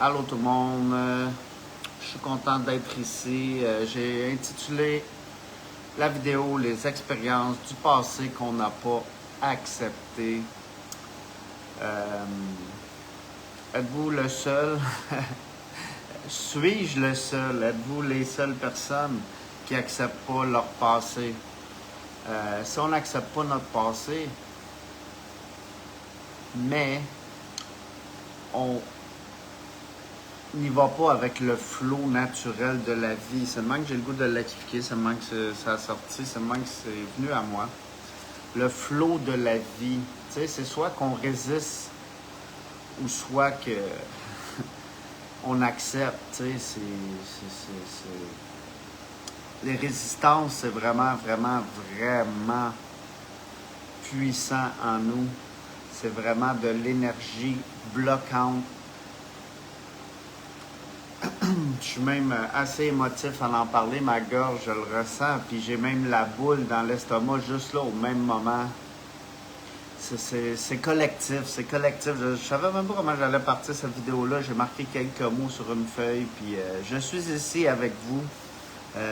Allô tout le monde, je suis content d'être ici. J'ai intitulé la vidéo Les expériences du passé qu'on n'a pas acceptées. Êtes-vous le seul? Suis-je le seul? Êtes-vous les seules personnes qui n'acceptent pas leur passé? Si on n'accepte pas notre passé, mais on n'y va pas avec le flot naturel de la vie. C'est le moment que j'ai le goût de l'expliquer, c'est le moment que ça a sorti, c'est le moment que c'est venu à moi. Le flot de la vie, tu sais, c'est soit qu'on résiste ou soit que on accepte, tu sais, les résistances, c'est vraiment puissant en nous. C'est vraiment de l'énergie bloquante. Je suis même assez émotif à en parler, ma gorge, je le ressens, puis j'ai même la boule dans l'estomac juste là au même moment. C'est collectif, c'est collectif. Je savais même pas comment j'allais partir cette vidéo-là. J'ai marqué quelques mots sur une feuille, puis je suis ici avec vous.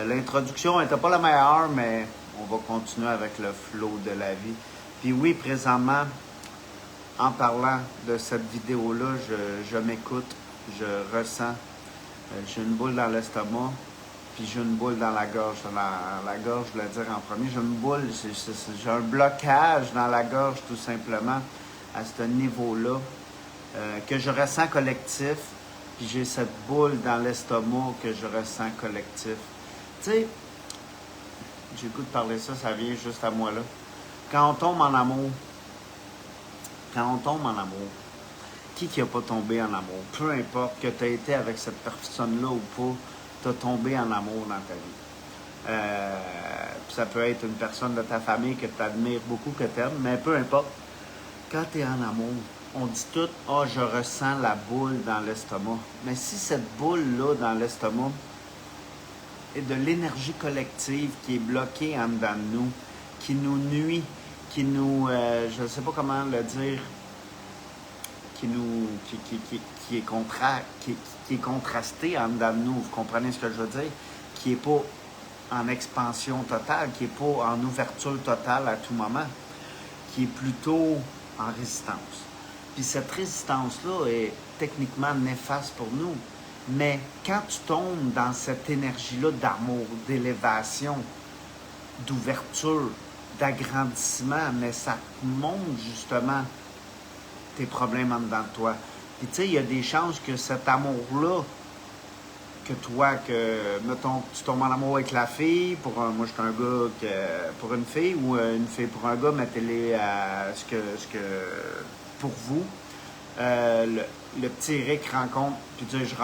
L'introduction n'était pas la meilleure, mais on va continuer avec le flow de la vie. Puis oui, présentement, en parlant de cette vidéo-là, je m'écoute, je ressens. J'ai une boule dans l'estomac, puis j'ai une boule dans la gorge. La gorge, je voulais dire en premier. J'ai une boule, j'ai un blocage dans la gorge, tout simplement, à ce niveau-là, que je ressens collectif, puis j'ai cette boule dans l'estomac que je ressens collectif. Tu sais, j'ai le goût de parler ça vient juste à moi là. Quand on tombe en amour, qui n'a pas tombé en amour? Peu importe que tu aies été avec cette personne-là ou pas, tu as tombé en amour dans ta vie. Ça peut être une personne de ta famille que tu admires beaucoup, que tu aimes, mais peu importe. Quand tu es en amour, on dit tout « Ah, je ressens la boule dans l'estomac ». Mais si cette boule-là dans l'estomac est de l'énergie collective qui est bloquée en dedans de nous, qui nous nuit, qui nous... je ne sais pas comment le dire... qui est contrasté en dedans de nous, vous comprenez ce que je veux dire? Qui n'est pas en expansion totale, qui n'est pas en ouverture totale à tout moment, qui est plutôt en résistance. Puis cette résistance-là est techniquement néfaste pour nous, mais quand tu tombes dans cette énergie-là d'amour, d'élévation, d'ouverture, d'agrandissement, mais ça monte justement tes problèmes en dedans de toi. Puis tu sais, il y a des chances que cet amour-là, que toi, mettons, tu tombes en amour avec la fille, moi je suis un gars pour une fille, ou une fille pour un gars, mettez-les à ce que pour vous. Le petit Eric rencontre, puis tu sais,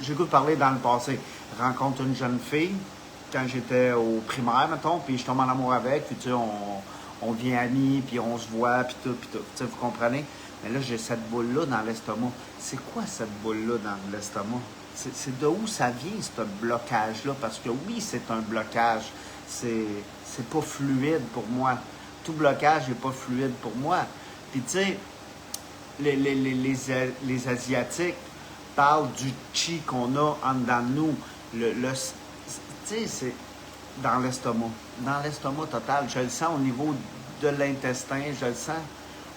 j'ai goût de parler dans le passé, rencontre une jeune fille, quand j'étais au primaire, mettons, puis je tombe en amour avec, puis tu sais, on devient amis, puis on se voit, puis tout, tu sais, vous comprenez? Mais là, j'ai cette boule-là dans l'estomac. C'est quoi cette boule-là dans l'estomac? C'est de où ça vient, ce blocage-là? Parce que oui, c'est un blocage. C'est pas fluide pour moi. Tout blocage n'est pas fluide pour moi. Puis tu sais, les Asiatiques parlent du chi qu'on a en dedans de nous. Tu sais, c'est dans l'estomac. Dans l'estomac total. Je le sens au niveau de l'intestin, je le sens.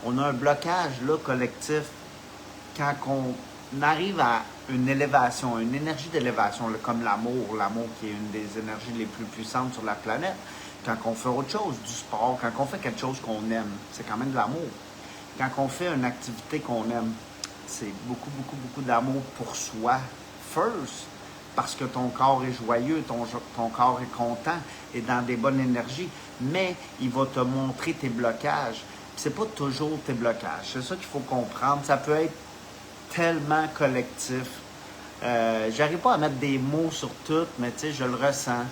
On a un blocage là, collectif. Quand on arrive à une élévation, une énergie d'élévation, comme l'amour qui est une des énergies les plus puissantes sur la planète, quand on fait autre chose, du sport, quand on fait quelque chose qu'on aime, c'est quand même de l'amour. Quand on fait une activité qu'on aime, c'est beaucoup d'amour pour soi, first, parce que ton corps est joyeux, ton corps est content, est dans des bonnes énergies, mais il va te montrer tes blocages. C'est pas toujours tes blocages, c'est ça qu'il faut comprendre. Ça peut être tellement collectif. J'arrive pas à mettre des mots sur tout, mais tu sais, je le ressens.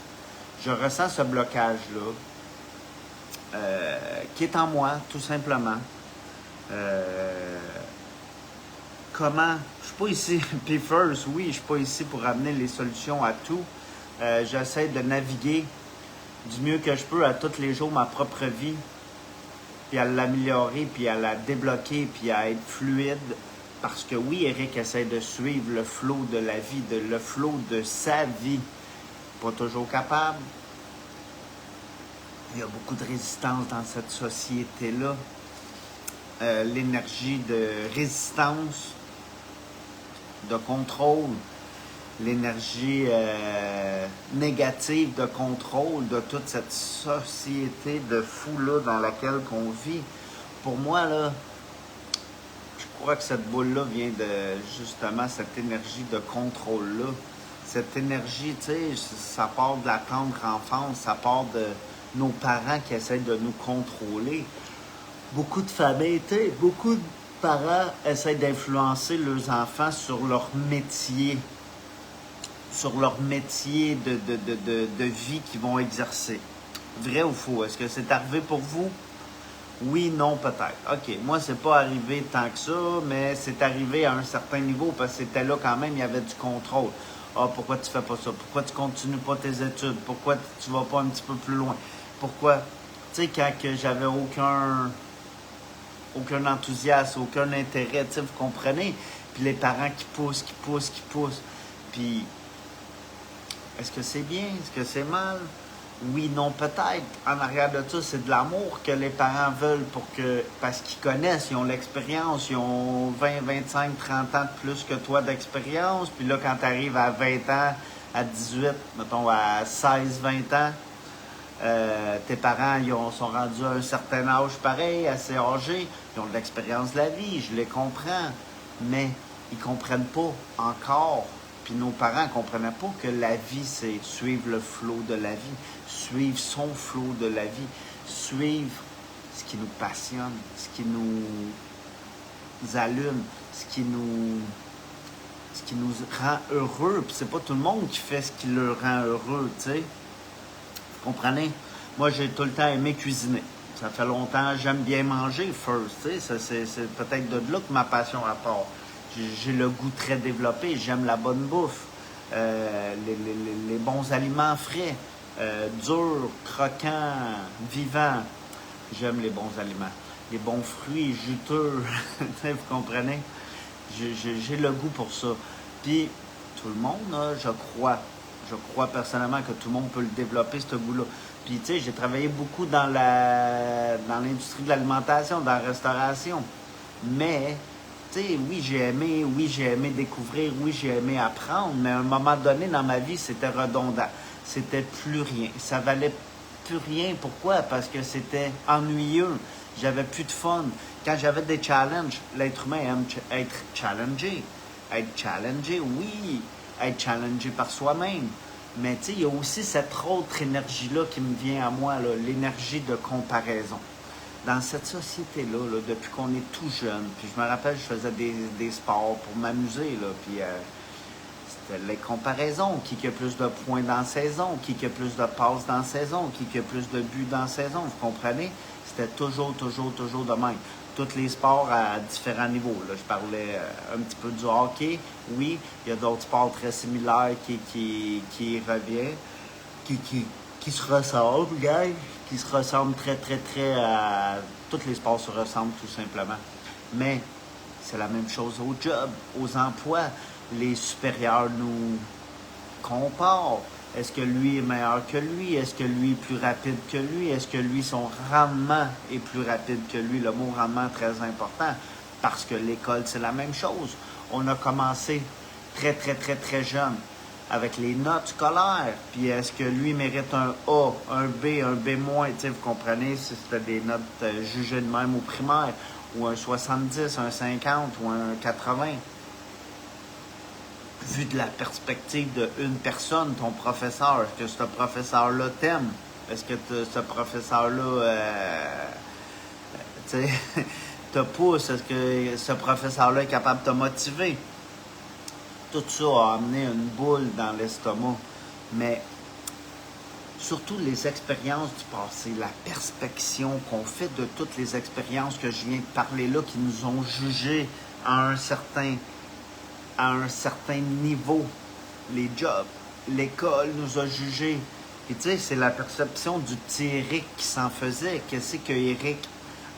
Je ressens ce blocage-là, qui est en moi, tout simplement. Comment? Je suis pas ici, puis first, oui, je suis pas ici pour amener les solutions à tout. J'essaie de naviguer du mieux que je peux à tous les jours ma propre vie, puis à l'améliorer, puis à la débloquer, puis à être fluide, Parce que oui, Eric essaie de suivre le flot de la vie, le flot de sa vie. Pas toujours capable. Il y a beaucoup de résistance dans cette société-là. L'énergie de résistance, de contrôle, l'énergie négative de contrôle de toute cette société de fous-là dans laquelle on vit. Pour moi, là, je crois que cette boule-là vient de, justement, cette énergie de contrôle-là. Cette énergie, tu sais, ça part de la tendre enfance, ça part de nos parents qui essaient de nous contrôler. Beaucoup de familles, tu sais, beaucoup de parents essaient d'influencer leurs enfants sur leur métier de vie qu'ils vont exercer. Vrai ou faux? Est-ce que c'est arrivé pour vous? Oui, non, peut-être. OK, moi, c'est pas arrivé tant que ça, mais c'est arrivé à un certain niveau parce que c'était là quand même, il y avait du contrôle. Ah, pourquoi tu fais pas ça? Pourquoi tu continues pas tes études? Pourquoi tu vas pas un petit peu plus loin? Pourquoi? Tu sais, quand que j'avais aucun enthousiasme, aucun intérêt, tu sais, vous comprenez? Puis les parents qui poussent. Puis, est-ce que c'est bien? Est-ce que c'est mal? Oui, non, peut-être. En arrière de ça, c'est de l'amour que les parents veulent parce qu'ils connaissent, ils ont l'expérience, ils ont 20, 25, 30 ans de plus que toi d'expérience. Puis là, quand tu arrives à 20 ans, à 18, mettons à 16, 20 ans, tes parents sont rendus à un certain âge pareil, assez âgés, ils ont de l'expérience de la vie, je les comprends, mais ils ne comprennent pas encore. Puis nos parents ne comprenaient pas que la vie, c'est suivre le flot de la vie, suivre son flot de la vie, suivre ce qui nous passionne, ce qui nous allume, ce qui nous rend heureux. Puis c'est pas tout le monde qui fait ce qui le rend heureux, tu sais. Vous comprenez? Moi, j'ai tout le temps aimé cuisiner. Ça fait longtemps, j'aime bien manger first, tu sais. C'est peut-être de là que ma passion part. J'ai le goût très développé, j'aime la bonne bouffe, les bons aliments frais, durs, croquants, vivants. J'aime les bons aliments, les bons fruits, juteux, vous comprenez? J'ai le goût pour ça. Puis, tout le monde, je crois personnellement que tout le monde peut le développer, ce goût-là. Puis, tu sais, j'ai travaillé beaucoup dans l'industrie de l'alimentation, dans la restauration. Mais, tu sais, oui, j'ai aimé découvrir, oui, j'ai aimé apprendre, mais à un moment donné dans ma vie, c'était redondant. C'était plus rien. Ça valait plus rien. Pourquoi? Parce que c'était ennuyeux. J'avais plus de fun. Quand j'avais des challenges, l'être humain aime être challengé. Être challengé, oui. Être challengé par soi-même. Mais tu sais, il y a aussi cette autre énergie-là qui me vient à moi, là, l'énergie de comparaison. Dans cette société-là, là, depuis qu'on est tout jeune, puis je me rappelle, je faisais des sports pour m'amuser, là, puis c'était les comparaisons. Qui a plus de points dans la saison? Qui a plus de passes dans la saison? Qui a plus de buts dans la saison? Vous comprenez? C'était toujours de même. Tous les sports à différents niveaux. Là, je parlais un petit peu du hockey. Oui, il y a d'autres sports très similaires qui reviennent, qui se ressemblent, gars, qui se ressemblent très à... Tous les sports se ressemblent tout simplement. Mais c'est la même chose au job, aux emplois. Les supérieurs nous comparent. Est-ce que lui est meilleur que lui? Est-ce que lui est plus rapide que lui? Est-ce que lui, son rendement est plus rapide que lui? Le mot rendement est très important parce que l'école, c'est la même chose. On a commencé très jeune avec les notes scolaires. Puis est-ce que lui mérite un A, un B moins? Tu sais, vous comprenez, si c'était des notes jugées de même au primaire, ou un 70, un 50 ou un 80. Vu de la perspective d'une personne, ton professeur, est-ce que ce professeur-là t'aime? Est-ce que ce professeur-là te pousse? Est-ce que ce professeur-là est capable de te motiver? Tout ça a amené une boule dans l'estomac. Mais surtout les expériences du passé, la perspection qu'on fait de toutes les expériences que je viens de parler là, qui nous ont jugés à un certain niveau. Les jobs, l'école nous a jugés. Et tu sais, c'est la perception du petit Eric qui s'en faisait. Qu'est-ce que Eric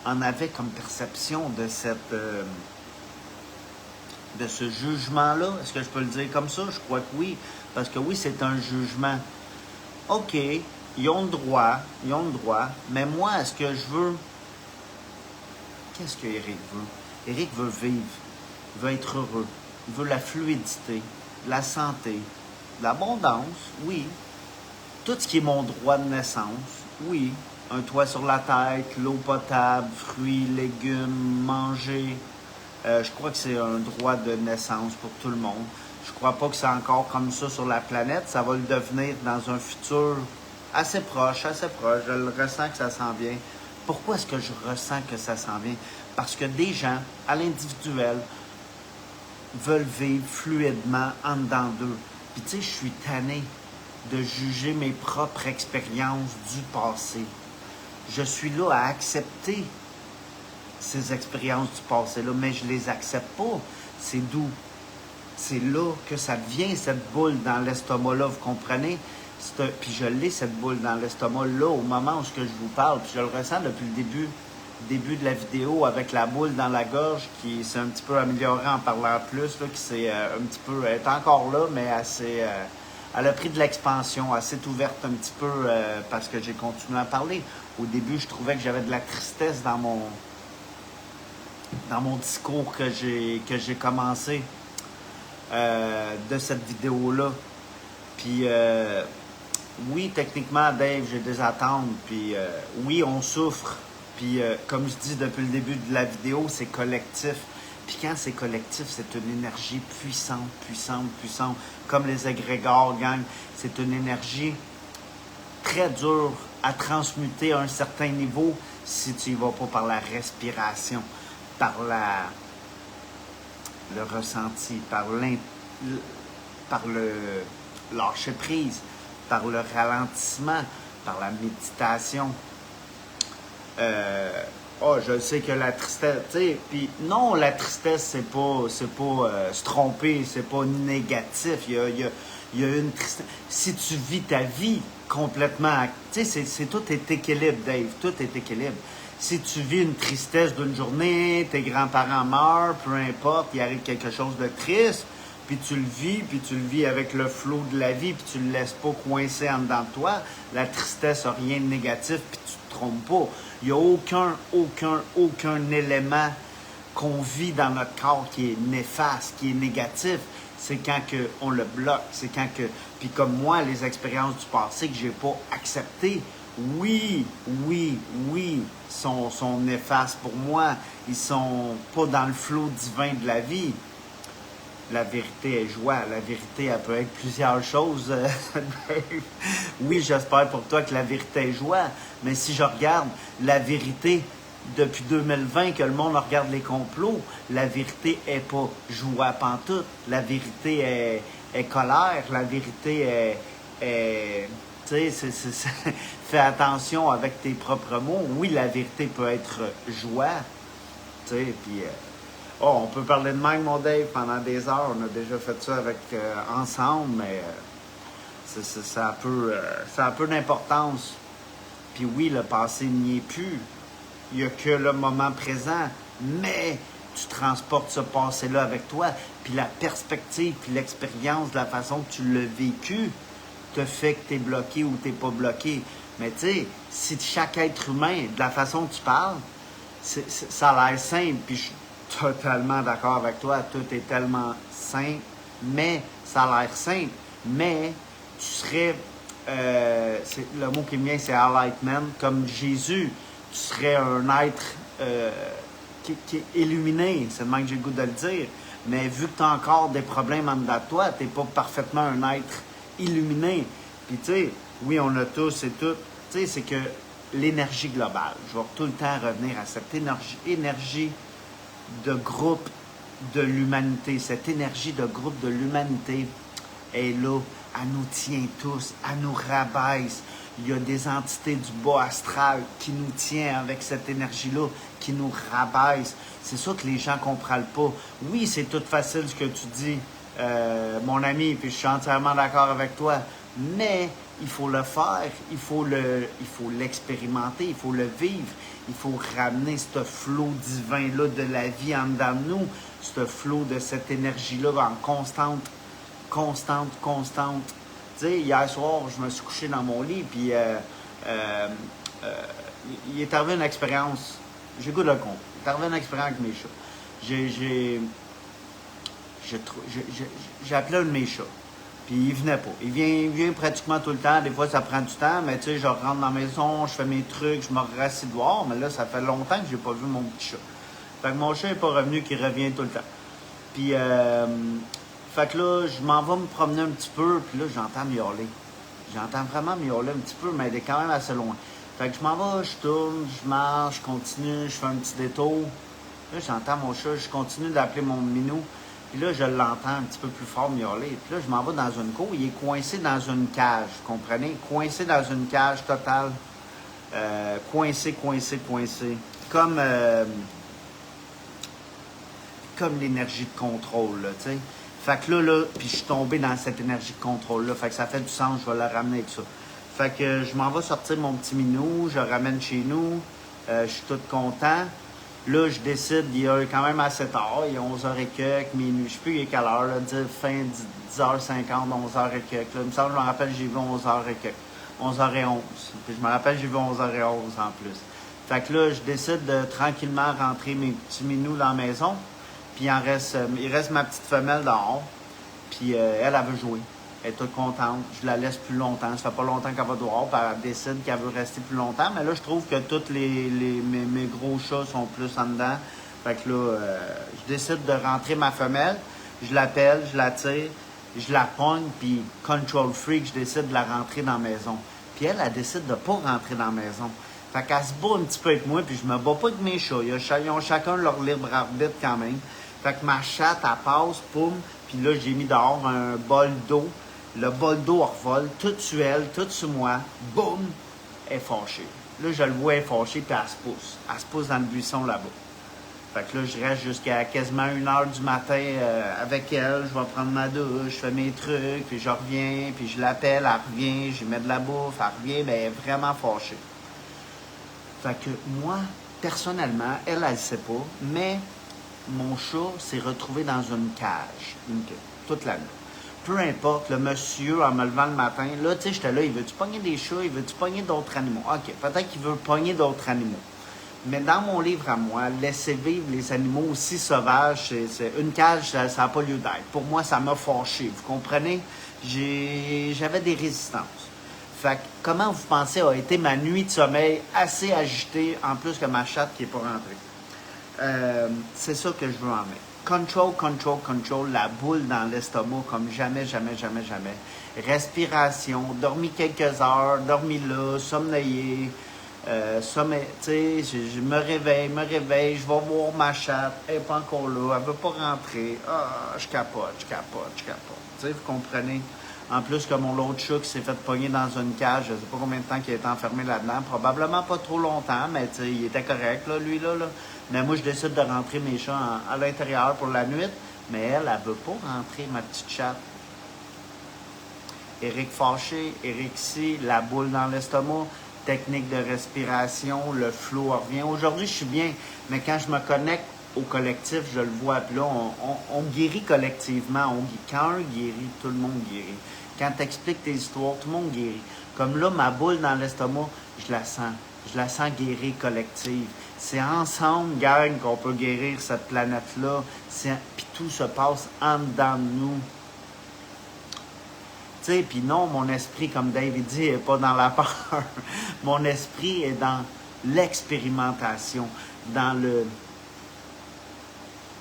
en avait comme perception de cette de ce jugement-là. Est-ce que je peux le dire comme ça? Je crois que oui. Parce que oui, c'est un jugement. OK, ils ont le droit, mais moi, est-ce que je veux... Qu'est-ce que Eric veut? Eric veut vivre, il veut être heureux, il veut la fluidité, la santé, l'abondance, oui. Tout ce qui est mon droit de naissance, oui. Un toit sur la tête, l'eau potable, fruits, légumes, manger. Je crois que c'est un droit de naissance pour tout le monde. Je crois pas que c'est encore comme ça sur la planète. Ça va le devenir dans un futur assez proche, assez proche. Je le ressens que ça s'en vient. Pourquoi est-ce que je ressens que ça s'en vient? Parce que des gens, à l'individuel, veulent vivre fluidement en dedans d'eux. Puis tu sais, je suis tanné de juger mes propres expériences du passé. Je suis là à accepter ces expériences du passé-là, mais je les accepte pas. C'est d'où? C'est là que ça vient, cette boule dans l'estomac-là, vous comprenez? Puis je l'ai, cette boule dans l'estomac, là, au moment où je vous parle. Puis je le ressens depuis le début de la vidéo, avec la boule dans la gorge, qui s'est un petit peu améliorée en parlant plus, là, qui s'est un petit peu... Elle est encore là, mais elle a pris de l'expansion, elle s'est ouverte un petit peu parce que j'ai continué à parler. Au début, je trouvais que j'avais de la tristesse dans mon discours que j'ai commencé de cette vidéo-là. Puis, oui, techniquement, Dave, j'ai des attentes. Puis, oui, on souffre. Puis, comme je dis depuis le début de la vidéo, c'est collectif. Puis quand c'est collectif, c'est une énergie puissante, puissante, puissante. Comme les égrégores, gang. C'est une énergie très dure à transmuter à un certain niveau si tu y vas pas par la respiration, par le ressenti, par le lâcher prise, par le ralentissement, par la méditation. Je sais que la tristesse, tu sais, puis non, la tristesse, c'est pas se tromper, c'est pas négatif. Il y a une tristesse. Si tu vis ta vie complètement, tu sais, tout est équilibre, Dave, tout est équilibre. Si tu vis une tristesse d'une journée, tes grands-parents meurent, peu importe, il arrive quelque chose de triste, puis tu le vis avec le flot de la vie, puis tu le laisses pas coincer en dedans de toi, la tristesse n'a rien de négatif, puis tu te trompes pas. Il n'y a aucun élément qu'on vit dans notre corps qui est néfaste, qui est négatif. C'est quand on le bloque, c'est quand que... Puis comme moi, les expériences du passé que j'ai pas acceptées, oui, sont néfastes pour moi. Ils sont pas dans le flot divin de la vie. La vérité est joie. La vérité, elle peut être plusieurs choses. Oui, j'espère pour toi que la vérité est joie. Mais si je regarde la vérité depuis 2020, que le monde regarde les complots, la vérité est pas joie pantoute. La vérité est colère. La vérité est tu sais, fais attention avec tes propres mots. Oui, la vérité peut être joie. Tu sais, puis... on peut parler de même, mon Dave, pendant des heures. On a déjà fait ça ensemble, mais ça a peu d'importance. Puis oui, le passé n'y est plus. Il n'y a que le moment présent. Mais tu transportes ce passé-là avec toi. Puis la perspective, puis l'expérience, de la façon que tu l'as vécu, te fait que tu es bloqué ou tu n'es pas bloqué. Mais tu sais, si chaque être humain, de la façon que tu parles, ça a l'air simple, puis je suis totalement d'accord avec toi, tout est tellement simple, mais ça a l'air simple, mais tu serais, le mot qui me vient, c'est enlightenment, comme Jésus, tu serais un être qui est illuminé, c'est le même que j'ai le goût de le dire, mais vu que tu as encore des problèmes en dedans de toi, tu n'es pas parfaitement un être illuminé. Puis tu sais, oui, on a tous et toutes, tu sais, c'est que l'énergie globale, je vais tout le temps revenir à cette énergie de groupe de l'humanité, cette énergie de groupe de l'humanité est là, elle nous tient tous, elle nous rabaisse. Il y a des entités du bas astral qui nous tiennent avec cette énergie-là, qui nous rabaisse. C'est ça que les gens ne comprennent pas. Oui, c'est tout facile ce que tu dis, mon ami, puis je suis entièrement d'accord avec toi, mais il faut le faire, il faut l'expérimenter, il faut le vivre, il faut ramener ce flot divin-là de la vie en dedans de nous, ce flow de cette énergie-là en constante. Tu sais, hier soir, je me suis couché dans mon lit, puis il est arrivé une expérience. J'écoute le compte. Il est arrivé une expérience avec mes chats. J'ai appelé un de mes chats. Puis il venait pas. Il vient pratiquement tout le temps. Des fois, ça prend du temps, mais tu sais, je rentre dans la maison, je fais mes trucs, je me rassis dehors. Mais là, ça fait longtemps que j'ai pas vu mon petit chat. Fait que mon chat n'est pas revenu, qu'il revient tout le temps. Puis, fait que là, je m'en vais me promener un petit peu, puis là, j'entends miauler. J'entends vraiment miauler un petit peu, mais elle est quand même assez loin. Fait que je m'en vais, je tourne, je marche, je continue, je fais un petit détour. Là, j'entends mon chat, je continue d'appeler mon minou. Puis là, je l'entends un petit peu plus fort miauler. Puis là, je m'en vais dans une cour. Il est coincé dans une cage, vous comprenez? Coincé dans une cage totale. Coincé. Comme l'énergie de contrôle, là, tu sais. Fait que là, puis je suis tombé dans cette énergie de contrôle-là. Fait que ça fait du sens, je vais le ramener avec ça. Fait que je m'en vais sortir mon petit minou, je le ramène chez nous. Je suis tout content. Là, je décide, il est quand même assez tard, il est 11h et quelques, minuit, je sais plus il est quelle heure, là, fin 10h50, 11h et quelques. Là. Il me semble, je me rappelle, j'ai vu 11h et quelques, 11h11. Puis je me rappelle, j'ai vu 11h11 en plus. Fait que là, je décide de tranquillement rentrer mes petits minous dans la maison. Puis il reste ma petite femelle dehors. Puis elle veut jouer. Elle est toute contente. Je la laisse plus longtemps. Ça fait pas longtemps qu'elle va dehors. Puis elle décide qu'elle veut rester plus longtemps. Mais là, je trouve que tous mes gros chats sont plus en dedans. Fait que là, je décide de rentrer ma femelle. Je l'appelle, je la tire, je la pogne. Puis control freak, je décide de la rentrer dans la maison. Puis elle décide de pas rentrer dans la maison. Fait qu'elle se bat un petit peu avec moi. Puis je me bats pas avec mes chats. Ils ont chacun leur libre arbitre quand même. Fait que ma chatte, elle passe, poum. Puis là, j'ai mis dehors un bol d'eau. Le bol d'eau revole, tout sur elle, tout sur moi. Boum! Elle est fâchée. Là, je le vois, elle est fâchée, puis elle se pousse. Elle se pousse dans le buisson là-bas. Fait que là, je reste jusqu'à quasiment 1h du matin avec elle. Je vais prendre ma douche, je fais mes trucs, puis je reviens, puis je l'appelle, elle revient, je lui mets de la bouffe, elle revient, mais elle est vraiment fâchée. Fait que moi, personnellement, elle ne sait pas, mais mon chat s'est retrouvé dans une cage toute la nuit. Peu importe, le monsieur, en me levant le matin, là, tu sais, j'étais là, il veut-tu pogner des chats, il veut-tu pogner d'autres animaux? OK, peut-être qu'il veut pogner d'autres animaux. Mais dans mon livre à moi, laisser vivre les animaux aussi sauvages, c'est une cage, ça n'a pas lieu d'être. Pour moi, ça m'a fâché, vous comprenez? J'avais des résistances. Fait que, comment vous pensez a été ma nuit de sommeil assez agitée, en plus que ma chatte qui n'est pas rentrée? C'est ça que je veux en mettre. Control, la boule dans l'estomac comme jamais. Respiration, dormi quelques heures, dormi là, sommeillé. Tu sais, je me réveille, je vais voir ma chatte, elle n'est pas encore là, elle veut pas rentrer. Ah, je capote. Tu sais, vous comprenez? En plus que mon autre chat qui s'est fait pogner dans une cage, je ne sais pas combien de temps qu'il a été enfermé là-dedans, probablement pas trop longtemps, mais tu sais, il était correct, là, lui, là. Mais moi, je décide de rentrer mes chats à l'intérieur pour la nuit, mais elle veut pas rentrer, ma petite chatte. Éric fâché, Éric ici, la boule dans l'estomac, technique de respiration, le flow revient. Aujourd'hui, je suis bien, mais quand je me connecte au collectif, je le vois. Puis là, on guérit collectivement. Quand un guérit, tout le monde guérit. Quand tu expliques tes histoires, tout le monde guérit. Comme là, ma boule dans l'estomac, je la sens. Je la sens guérir collective. C'est ensemble, gang, qu'on peut guérir cette planète-là. Puis tout se passe en dedans de nous. Tu sais, puis non, mon esprit, comme David dit, n'est pas dans la peur. Mon esprit est dans l'expérimentation, dans le...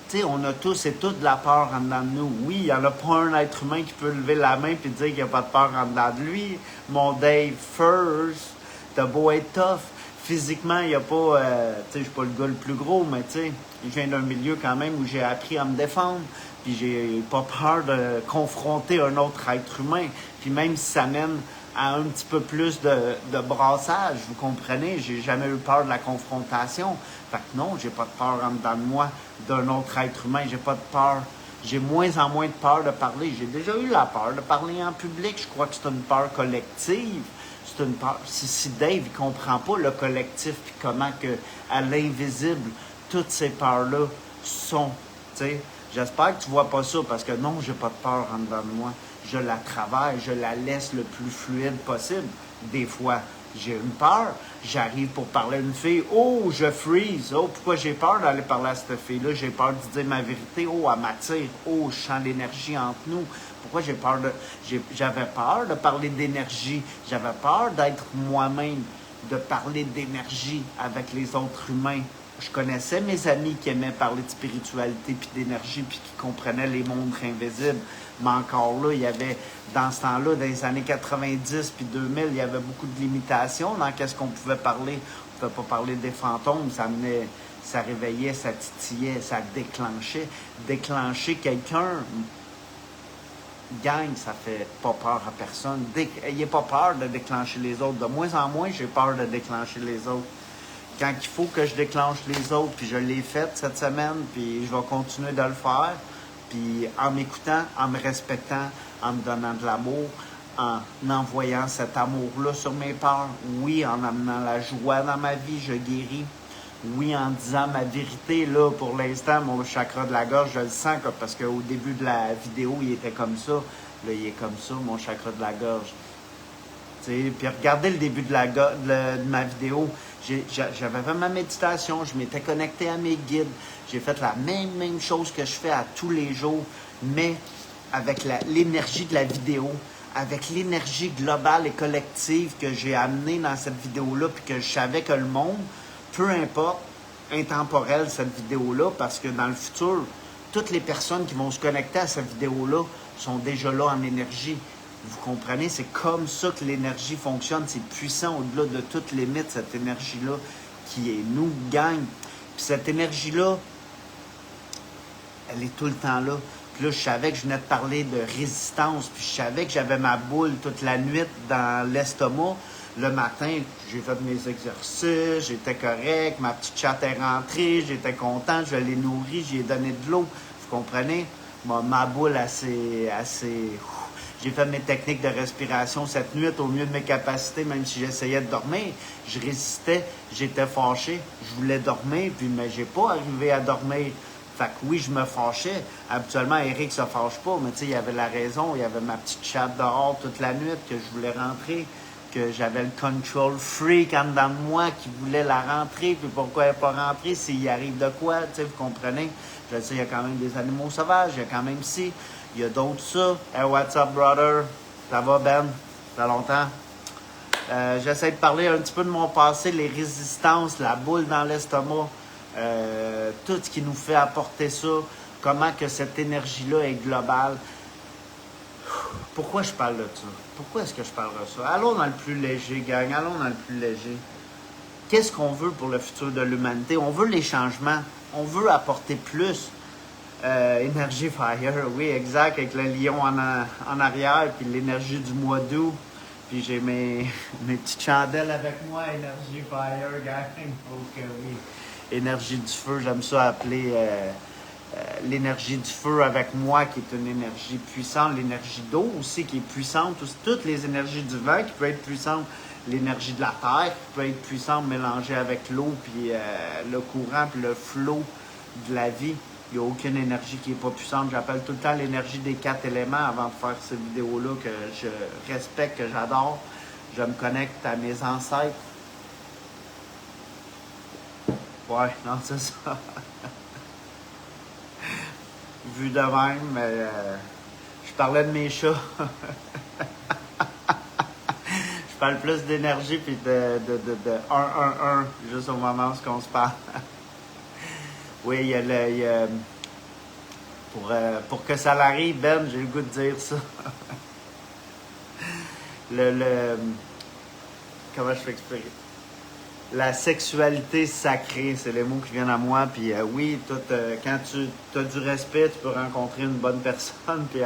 Tu sais, on a tous et toutes de la peur en dedans de nous. Oui, il n'y en a pas un être humain qui peut lever la main et dire qu'il n'y a pas de peur en dedans de lui. Mon Dave first, t'as beau être tough. Physiquement, il n'y a pas... tu sais, je ne suis pas le gars le plus gros, mais tu sais, je viens d'un milieu quand même où j'ai appris à me défendre. Puis j'ai pas peur de confronter un autre être humain. Puis même si ça mène à un petit peu plus de brassage, vous comprenez, j'ai jamais eu peur de la confrontation. Fait que non, j'ai pas de peur en dedans de moi d'un autre être humain. J'ai pas de peur. J'ai moins en moins de peur de parler. J'ai déjà eu la peur de parler en public. Je crois que c'est une peur collective. C'est une peur. Si Dave ne comprend pas le collectif puis comment que à l'invisible, toutes ces peurs-là sont, tu sais. J'espère que tu vois pas ça parce que non, j'ai pas de peur en dedans de moi. Je la travaille, je la laisse le plus fluide possible. Des fois, j'ai une peur. J'arrive pour parler à une fille. Oh, je freeze. Oh, pourquoi j'ai peur d'aller parler à cette fille-là? J'ai peur de dire ma vérité. Oh, elle m'attire. Oh, je sens l'énergie entre nous. Pourquoi j'ai peur de... J'avais peur de parler d'énergie. J'avais peur d'être moi-même, de parler d'énergie avec les autres humains. Je connaissais mes amis qui aimaient parler de spiritualité puis d'énergie puis qui comprenaient les mondes invisibles. Mais encore là, il y avait, dans ce temps-là, dans les années 90 puis 2000, il y avait beaucoup de limitations dans qu'est-ce qu'on pouvait parler. On ne pouvait pas parler des fantômes, ça réveillait, ça titillait, ça déclenchait. Déclencher quelqu'un, gang, ça fait pas peur à personne. Ayez pas peur de déclencher les autres. De moins en moins, j'ai peur de déclencher les autres. Quand il faut que je déclenche les autres, puis je l'ai fait cette semaine, puis je vais continuer de le faire, puis en m'écoutant, en me respectant, en me donnant de l'amour, en envoyant cet amour-là sur mes peurs, oui, en amenant la joie dans ma vie, je guéris, oui, en disant ma vérité, là, pour l'instant, mon chakra de la gorge, je le sens, parce qu'au début de la vidéo, il était comme ça, là, il est comme ça, mon chakra de la gorge. T'sais, puis regardez le début de ma vidéo, j'avais fait ma méditation, je m'étais connecté à mes guides, j'ai fait la même chose que je fais à tous les jours, mais avec l'énergie de la vidéo, avec l'énergie globale et collective que j'ai amenée dans cette vidéo-là, puis que je savais que le monde, peu importe, intemporel cette vidéo-là, parce que dans le futur, toutes les personnes qui vont se connecter à cette vidéo-là sont déjà là en énergie. Vous comprenez? C'est comme ça que l'énergie fonctionne. C'est puissant au-delà de toutes les mythes, cette énergie-là qui est nous, gang. Puis cette énergie-là, elle est tout le temps là. Puis là, je savais que je venais de parler de résistance. Puis je savais que j'avais ma boule toute la nuit dans l'estomac. Le matin, j'ai fait mes exercices, j'étais correct, ma petite chatte est rentrée, j'étais content, je l'ai nourrie, j'ai donné de l'eau. Vous comprenez? Ma boule assez j'ai fait mes techniques de respiration cette nuit au mieux de mes capacités, même si j'essayais de dormir. Je résistais, j'étais fâché, je voulais dormir, puis mais j'ai pas arrivé à dormir. Fait que oui, je me fâchais. Habituellement, Eric se fâche pas, mais tu sais, il y avait la raison. Il y avait ma petite chatte dehors toute la nuit, que je voulais rentrer, que j'avais le control freak en dedans de moi qui voulait la rentrer, puis pourquoi elle n'est pas rentrée, s'il y arrive de quoi, tu sais, vous comprenez? Je sais, il y a quand même des animaux sauvages, il y a quand même ci. Il y a d'autres ça. Hey, what's up, brother? Ça va, Ben? Ça fait longtemps? J'essaie de parler un petit peu de mon passé, les résistances, la boule dans l'estomac, tout ce qui nous fait apporter ça, comment que cette énergie-là est globale. Pourquoi je parle de ça? Pourquoi est-ce que je parle de ça? Allons dans le plus léger, gang. Allons dans le plus léger. Qu'est-ce qu'on veut pour le futur de l'humanité? On veut les changements. On veut apporter plus. Énergie Fire, oui, exact, avec le lion en arrière, puis l'énergie du mois d'août. Puis j'ai mes petites chandelles avec moi, Énergie Fire, gang. Donc, oui, énergie du feu, j'aime ça appeler l'énergie du feu avec moi, qui est une énergie puissante. L'énergie d'eau aussi, qui est puissante. Toutes les énergies du vent qui peuvent être puissantes. L'énergie de la terre qui peut être puissante mélangée avec l'eau, puis le courant, puis le flot de la vie. Il n'y a aucune énergie qui n'est pas puissante. J'appelle tout le temps l'énergie des 4 éléments avant de faire cette vidéo-là que je respecte, que j'adore. Je me connecte à mes ancêtres. Ouais, non, c'est ça. Vu de même, mais je parlais de mes chats. Je parle plus d'énergie puis de 1-1-1 juste au moment où on se parle. Oui, il y a pour que ça l'arrive, Ben, j'ai le goût de dire ça. Comment je fais expliquer? La sexualité sacrée, c'est les mots qui viennent à moi. Puis oui, quand tu as du respect, tu peux rencontrer une bonne personne. Puis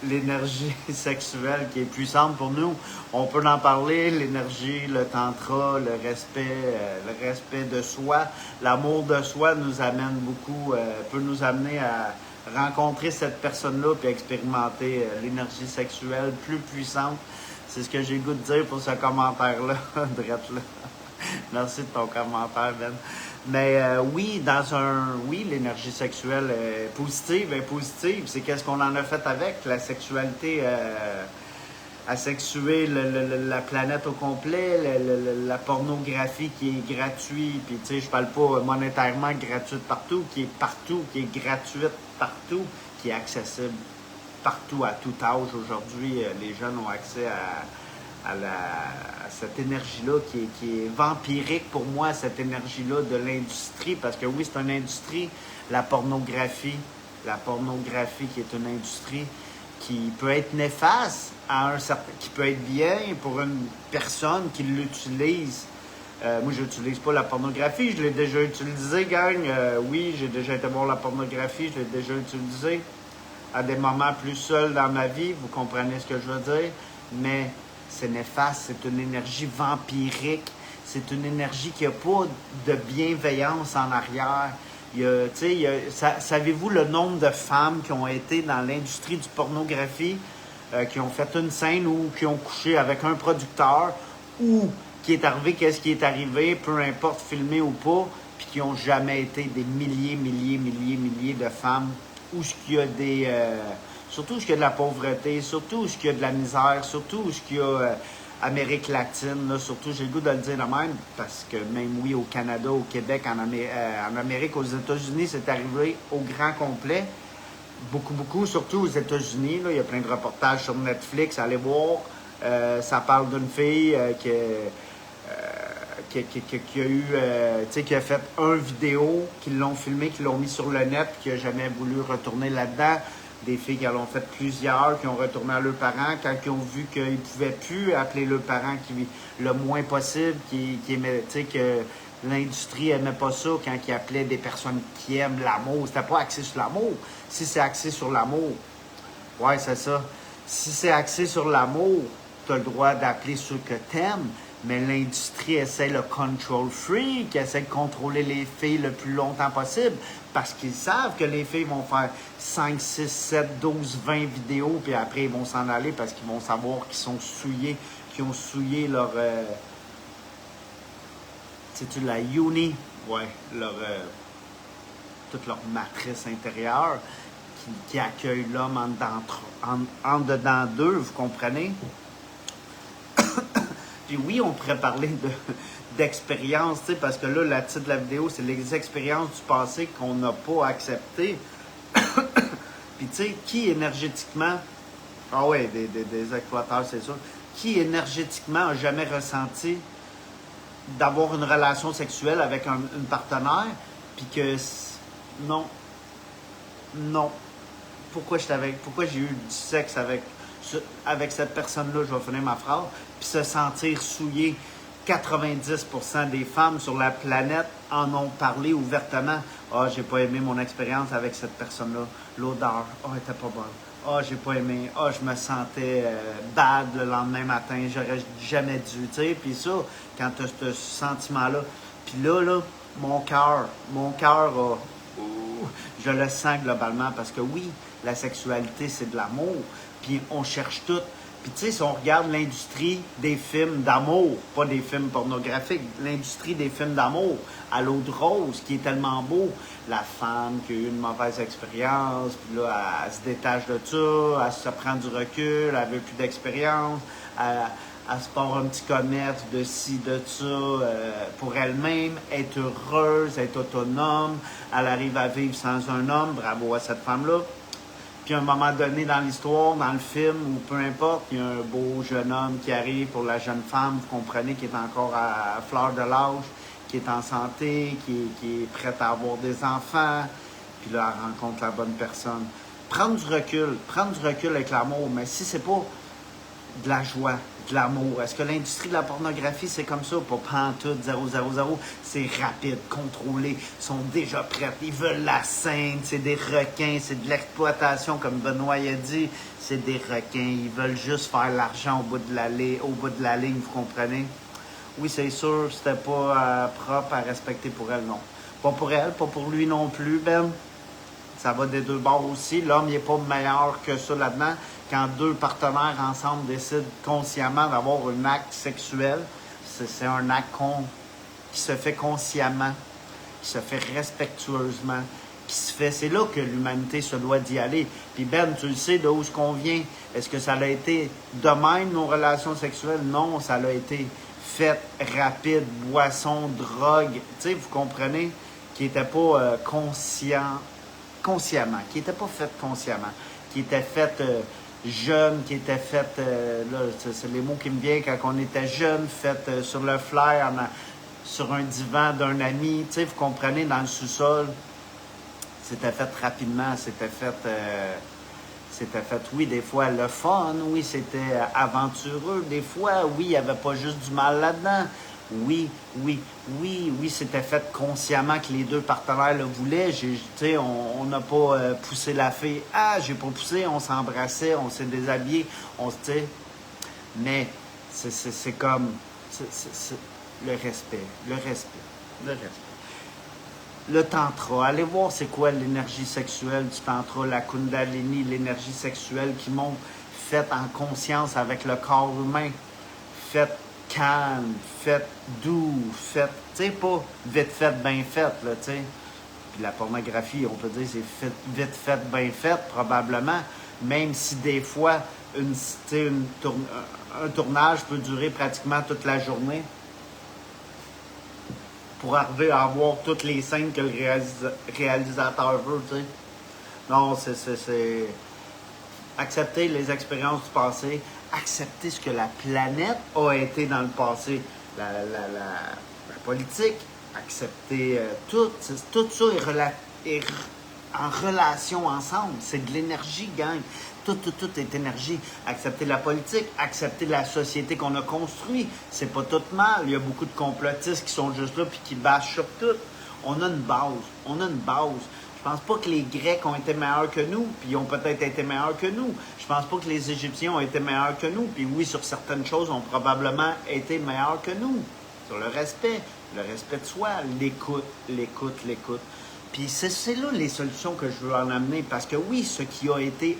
l'énergie sexuelle qui est puissante pour nous, on peut en parler. L'énergie, le tantra, le respect de soi, l'amour de soi nous amène beaucoup, peut nous amener à rencontrer cette personne-là puis expérimenter l'énergie sexuelle plus puissante. C'est ce que j'ai le goût de dire pour ce commentaire-là, drette là. Merci de ton commentaire, Ben. Mais oui, oui, l'énergie sexuelle est positive. C'est qu'est-ce qu'on en a fait avec la sexualité asexuer la planète au complet, la pornographie qui est gratuite, puis tu sais, je parle pas monétairement gratuite partout, qui est gratuite partout, qui est accessible partout, à tout âge. Aujourd'hui, les jeunes ont accès à cette énergie-là qui est vampirique pour moi, cette énergie-là de l'industrie, parce que oui, c'est une industrie, la pornographie qui est une industrie qui peut être néfaste qui peut être bien pour une personne qui l'utilise. Moi, je n'utilise pas la pornographie, je l'ai déjà utilisé, gang. Oui, j'ai déjà été voir la pornographie, je l'ai déjà utilisé à des moments plus seuls dans ma vie, vous comprenez ce que je veux dire, mais c'est néfaste, c'est une énergie vampirique, c'est une énergie qui n'a pas de bienveillance en arrière. Savez-vous le nombre de femmes qui ont été dans l'industrie du pornographie, qui ont fait une scène ou qui ont couché avec un producteur ou qui est arrivé, qu'est-ce qui est arrivé, peu importe filmé ou pas, puis qui n'ont jamais été des milliers de femmes où ce qu'il y a des... surtout où il y a de la pauvreté, surtout où il y a de la misère, surtout où il y a Amérique latine, là, surtout, j'ai le goût de le dire de même, parce que même oui, au Canada, au Québec, en Amérique, aux États-Unis, c'est arrivé au grand complet. Beaucoup, surtout aux États-Unis. Là, il y a plein de reportages sur Netflix, allez voir. Ça parle d'une fille qui a eu, qui a fait une vidéo, qui l'ont filmé, qui l'ont mis sur le net, qui n'a jamais voulu retourner là-dedans. Des filles qui en ont fait plusieurs, qui ont retourné à leurs parents, quand ils ont vu qu'ils ne pouvaient plus appeler leurs parents le moins possible, que l'industrie n'aimait pas ça quand ils appelaient des personnes qui aiment l'amour. C'était pas axé sur l'amour. Si c'est axé sur l'amour, ouais, c'est ça. Si c'est axé sur l'amour, tu as le droit d'appeler ceux que tu aimes, mais l'industrie essaie le control freak, essaie de contrôler les filles le plus longtemps possible parce qu'ils savent que les filles vont faire 5, 6, 7, 12, 20 vidéos, puis après ils vont s'en aller parce qu'ils vont savoir qu'ils sont souillés, qu'ils ont souillé leur... sais-tu, la uni, ouais, toute leur matrice intérieure qui accueille l'homme en dedans d'eux, vous comprenez? Puis oui, on pourrait parler d'expérience, tu sais, parce que là, le titre de la vidéo, c'est les expériences du passé qu'on n'a pas acceptées. Puis tu sais, qui énergétiquement, ah ouais, des exploiteurs, c'est sûr, qui énergétiquement n'a jamais ressenti d'avoir une relation sexuelle avec une partenaire, puis que non, pourquoi j'ai eu du sexe avec cette personne-là, je vais finir ma phrase, puis se sentir souillé. 90% des femmes sur la planète en ont parlé ouvertement. Ah, j'ai pas aimé mon expérience avec cette personne-là. L'odeur, elle était pas bonne. Ah, j'ai pas aimé. Ah, je me sentais bad le lendemain matin. J'aurais jamais dû, tu sais. Puis ça, quand tu as ce sentiment-là. Puis là, mon cœur je le sens globalement parce que oui, la sexualité, c'est de l'amour. Puis on cherche tout. Puis tu sais, si on regarde l'industrie des films d'amour, pas des films pornographiques, l'industrie des films d'amour, à l'eau de rose, qui est tellement beau, la femme qui a eu une mauvaise expérience, puis là, elle se détache de ça, elle se prend du recul, elle veut plus d'expérience, elle se part un petit commerce de ci, de ça, pour elle-même, être heureuse, être autonome, elle arrive à vivre sans un homme, bravo à cette femme-là. Puis à un moment donné dans l'histoire, dans le film, ou peu importe, il y a un beau jeune homme qui arrive pour la jeune femme, vous comprenez, qui est encore à fleur de l'âge, qui est en santé, qui est prête à avoir des enfants, puis là, elle rencontre la bonne personne. Prendre du recul avec l'amour, mais si c'est pas de la joie, de l'amour. Est-ce que l'industrie de la pornographie, c'est comme ça? Pas pantoute, 000. C'est rapide, contrôlé. Ils sont déjà prêts. Ils veulent la scène. C'est des requins. C'est de l'exploitation, comme Benoît a dit. C'est des requins. Ils veulent juste faire l'argent au bout de la ligne, vous comprenez? Oui, c'est sûr, c'était pas propre à respecter pour elle, non. Pas pour elle, pas pour lui non plus, Ben. Ça va des deux bords aussi. L'homme n'est pas meilleur que ça là-dedans. Quand deux partenaires ensemble décident consciemment d'avoir un acte sexuel, c'est un acte qui se fait consciemment, qui se fait respectueusement, qui se fait. C'est là que l'humanité se doit d'y aller. Puis Ben, tu le sais, d'où est-ce qu'on vient? Est-ce que ça a été de même, nos relations sexuelles? Non, ça a été fait rapide, boisson, drogue. Tu sais, vous comprenez? Qui n'était pas consciemment, qui n'était pas fait consciemment, qui était fait jeune, qui était fait, là, c'est les mots qui me viennent quand on était jeune, fait sur le flair, sur un divan d'un ami, tu sais, vous comprenez, dans le sous-sol. C'était fait rapidement, c'était fait, oui, des fois le fun, oui, c'était aventureux, des fois, oui, il n'y avait pas juste du mal là-dedans. Oui, c'était fait consciemment que les deux partenaires le voulaient. On n'a pas poussé la fille. Ah, j'ai pas poussé, on s'embrassait, on s'est déshabillé, on se dit. Mais c'est comme le respect. Le tantra, allez voir c'est quoi l'énergie sexuelle du tantra, la kundalini, l'énergie sexuelle qui monte, faite en conscience avec le corps humain, faite calme, faite doux, faite, tu sais, pas vite faite, bien faite, là, tu sais. Puis la pornographie, on peut dire c'est vite faite, bien faite, probablement, même si des fois, un tournage peut durer pratiquement toute la journée pour arriver à avoir toutes les scènes que le réalisateur veut, tu sais. Non, c'est accepter les expériences du passé, accepter ce que la planète a été dans le passé, la politique, accepter tout ça est en relation ensemble, c'est de l'énergie, gang. Tout est énergie. Accepter la politique, accepter la société qu'on a construite, c'est pas tout mal. Il y a beaucoup de complotistes qui sont juste là puis qui bâchent sur tout. On a une base. Je pense pas que les Grecs ont été meilleurs que nous, puis ils ont peut-être été meilleurs que nous. Je pense pas que les Égyptiens ont été meilleurs que nous, puis oui, sur certaines choses, ont probablement été meilleurs que nous. Sur le respect de soi, l'écoute. Puis c'est là les solutions que je veux en amener, parce que oui, ce qui a été,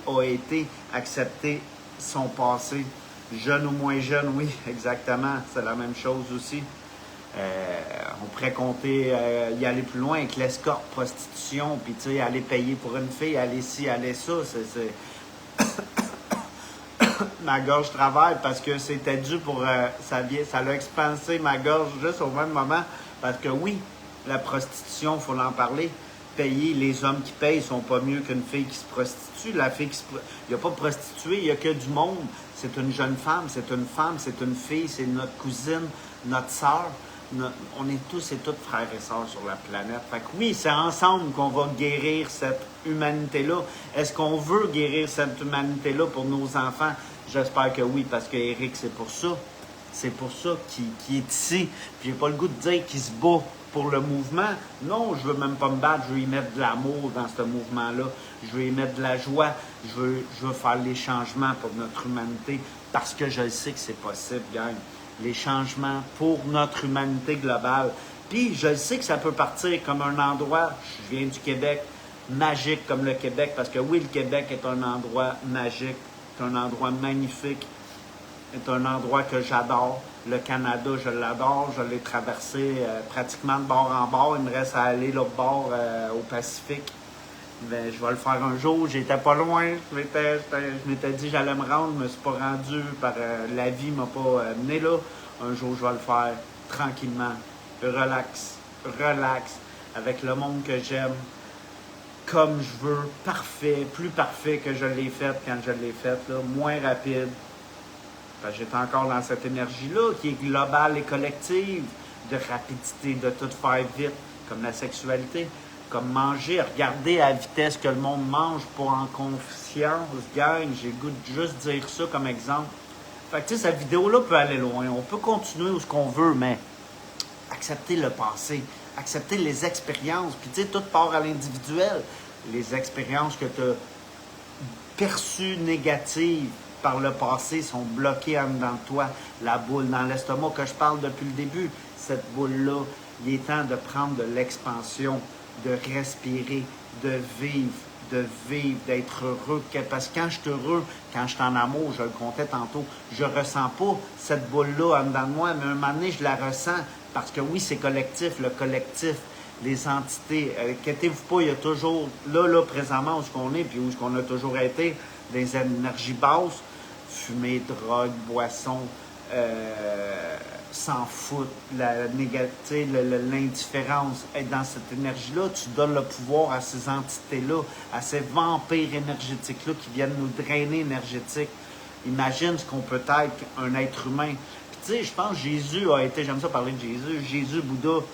accepter son passé. Jeune ou moins jeune, oui, exactement, c'est la même chose aussi. On pourrait compter, y aller plus loin avec l'escorte, prostitution, puis tu sais, aller payer pour une fille, aller ci, aller ça, ma gorge travaille parce que c'était dû pour... ça l'a expansé ma gorge juste au même moment, parce que oui, la prostitution, il faut en parler. Payer, les hommes qui payent sont pas mieux qu'une fille qui se prostitue. La fille il n'y a pas de prostituée, il n'y a que du monde. C'est une jeune femme, c'est une fille, c'est notre cousine, notre sœur. On est tous et toutes frères et sœurs sur la planète. Fait que oui, c'est ensemble qu'on va guérir cette humanité-là. Est-ce qu'on veut guérir cette humanité-là pour nos enfants? J'espère que oui, parce que Eric, c'est pour ça. C'est pour ça qu'il est ici. Puis j'ai pas le goût de dire qu'il se bat pour le mouvement. Non, je veux même pas me battre. Je veux y mettre de l'amour dans ce mouvement-là. Je veux y mettre de la joie. Je veux faire les changements pour notre humanité parce que je sais que c'est possible, gang. Les changements pour notre humanité globale. Puis je sais que ça peut partir comme un endroit, je viens du Québec, magique comme le Québec, parce que oui, le Québec est un endroit magique, c'est un endroit magnifique, c'est un endroit que j'adore. Le Canada, je l'adore, je l'ai traversé pratiquement de bord en bord. Il me reste à aller l'autre bord au Pacifique. Ben, je vais le faire un jour. J'étais pas loin. Je m'étais dit que j'allais me rendre. Je me suis pas rendu. La vie m'a pas mené là. Un jour, je vais le faire tranquillement. Relax. Avec le monde que j'aime. Comme je veux. Parfait. Plus parfait que je l'ai fait quand je l'ai fait. Là. Moins rapide. J'étais encore dans cette énergie-là qui est globale et collective. De rapidité, de tout faire vite. Comme la sexualité. Comme manger, regarder à la vitesse que le monde mange, pas en conscience, gang. J'ai le goût de juste dire ça comme exemple. Fait que, tu sais, cette vidéo-là peut aller loin. On peut continuer où ce qu'on veut, mais accepter le passé, accepter les expériences. Puis, tu sais, tout part à l'individuel. Les expériences que tu as perçues négatives par le passé sont bloquées en dedans de toi. La boule dans l'estomac que je parle depuis le début, cette boule-là, il est temps de prendre de l'expansion, de respirer, de vivre, de vivre, d'être heureux. Parce que quand je suis heureux, quand je suis en amour, je le comptais tantôt, je ne ressens pas cette boule-là en dedans de moi, mais à un moment donné, je la ressens parce que oui, c'est collectif, le collectif, les entités. Inquiétez-vous pas, il y a toujours, là, présentement, où est-ce qu'on est, puis où est-ce qu'on a toujours été, des énergies basses, fumée, drogue, boisson, s'en foutre, la négativité, l'indifférence, être dans cette énergie-là, tu donnes le pouvoir à ces entités-là, à ces vampires énergétiques-là qui viennent nous drainer énergétique. Imagine ce qu'on peut être un être humain. Puis tu sais, je pense que Jésus a été, j'aime ça parler de Jésus, Bouddha,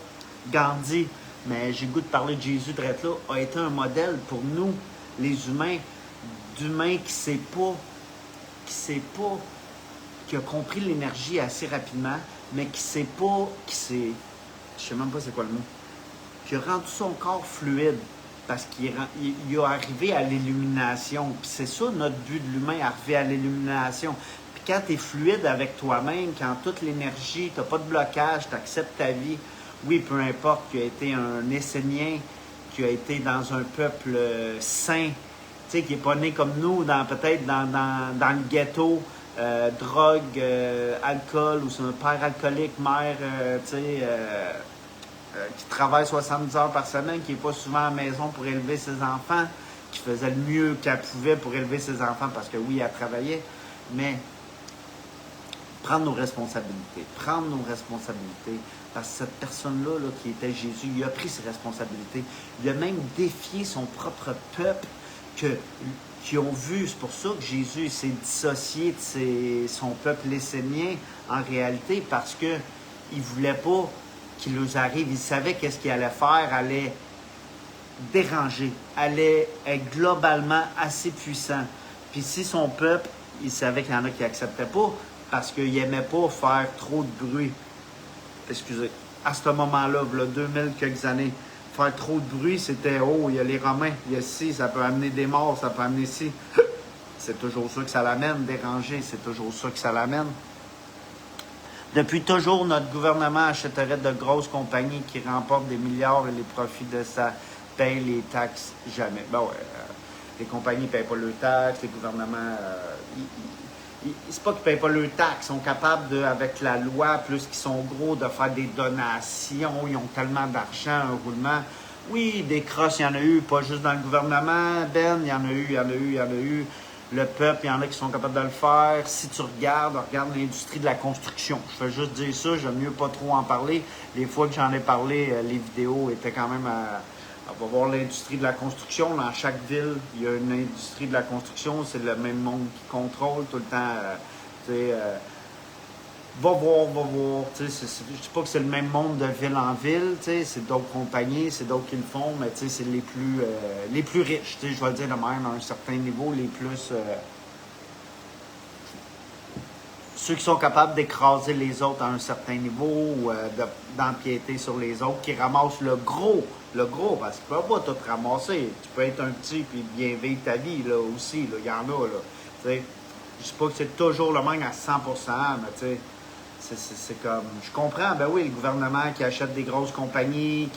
Gandhi, mais j'ai le goût de parler de Jésus de là, a été un modèle pour nous, les humains, d'humains qui a compris l'énergie assez rapidement, mais je sais même pas c'est quoi le mot, qui a rendu son corps fluide, parce qu'il a arrivé à l'illumination. Puis c'est ça notre but de l'humain, arriver à l'illumination. Puis quand tu es fluide avec toi-même, quand toute l'énergie, tu n'as pas de blocage, tu acceptes ta vie, oui, peu importe, tu as été un Essénien, qui a été dans un peuple sain, tu sais, qui n'est pas né comme nous, peut-être dans le ghetto, drogue, alcool, ou c'est un père alcoolique, mère, qui travaille 70 heures par semaine, qui n'est pas souvent à la maison pour élever ses enfants, qui faisait le mieux qu'elle pouvait pour élever ses enfants, parce que oui, elle travaillait, mais prendre nos responsabilités, parce que cette personne-là, là, qui était Jésus, il a pris ses responsabilités, il a même défié son propre peuple, qui ont vu, c'est pour ça que Jésus s'est dissocié de son peuple essénien en réalité, parce qu'il ne voulait pas qu'il nous arrive, il savait qu'est-ce qu'il allait faire, allait déranger, allait être globalement assez puissant. Puis si son peuple, il savait qu'il y en a qui n'acceptaient pas, parce qu'il n'aimait pas faire trop de bruit. Excusez, à ce moment-là, il y a 2000 quelques années, faire trop de bruit, c'était « Oh, il y a les Romains, il y a ci, ça peut amener des morts, ça peut amener ci. » C'est toujours ça que ça l'amène, déranger, c'est toujours ça que ça l'amène. Depuis toujours, notre gouvernement achèterait de grosses compagnies qui remportent des milliards et les profits de ça payent les taxes jamais. Ben ouais, les compagnies ne payent pas leurs taxes, les gouvernements... c'est pas qu'ils ne payent pas leurs taxes, ils sont capables, avec la loi, plus qu'ils sont gros, de faire des donations, ils ont tellement d'argent, un roulement. Oui, des crosses, il y en a eu, pas juste dans le gouvernement, Ben, il y en a eu. Le peuple, il y en a qui sont capables de le faire. Si tu regarde l'industrie de la construction. Je fais juste dire ça, j'aime mieux pas trop en parler. Les fois que j'en ai parlé, les vidéos étaient quand même on va voir l'industrie de la construction. Dans chaque ville, il y a une industrie de la construction. C'est le même monde qui contrôle tout le temps. Va voir. Je ne dis pas que c'est le même monde de ville en ville. C'est d'autres compagnies, c'est d'autres qui le font, mais c'est les plus riches. Je vais le dire de même, à un certain niveau, les plus... ceux qui sont capables d'écraser les autres à un certain niveau, ou d'empiéter sur les autres, qui ramassent le gros, parce que tu ne peux pas tout ramasser. Tu peux être un petit et bien vivre ta vie là, aussi. Il y en a. Je ne dis pas que c'est toujours le même à 100%, mais c'est comme... Je comprends, ben oui, le gouvernement qui achète des grosses compagnies,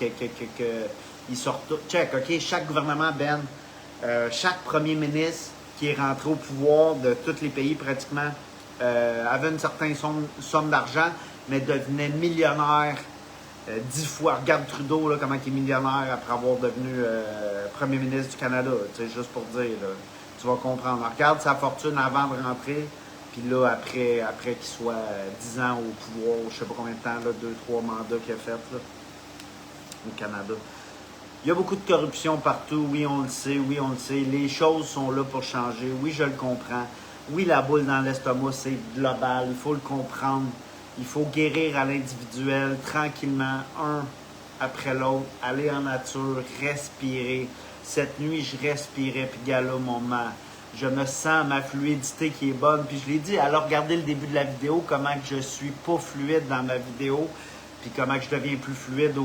ils sortent... Check, OK? Chaque gouvernement, chaque premier ministre qui est rentré au pouvoir de tous les pays pratiquement, avait une certaine somme d'argent, mais devenait millionnaire 10 fois. Regarde Trudeau, là, comment il est millionnaire après avoir devenu premier ministre du Canada. Juste pour dire, là, tu vas comprendre. Regarde sa fortune avant de rentrer, puis là, après qu'il soit 10 ans au pouvoir, je sais pas combien de temps, 2-3 mandats qu'il a fait là, au Canada. Il y a beaucoup de corruption partout, oui, on le sait. Les choses sont là pour changer, oui, je le comprends. Oui, la boule dans l'estomac, c'est global, il faut le comprendre. Il faut guérir à l'individuel, tranquillement, un après l'autre, aller en nature, respirer. Cette nuit, je respirais, puis gala, je me sens ma fluidité qui est bonne. Puis je l'ai dit, alors regardez le début de la vidéo, comment que je suis pas fluide dans ma vidéo, puis comment que je deviens plus fluide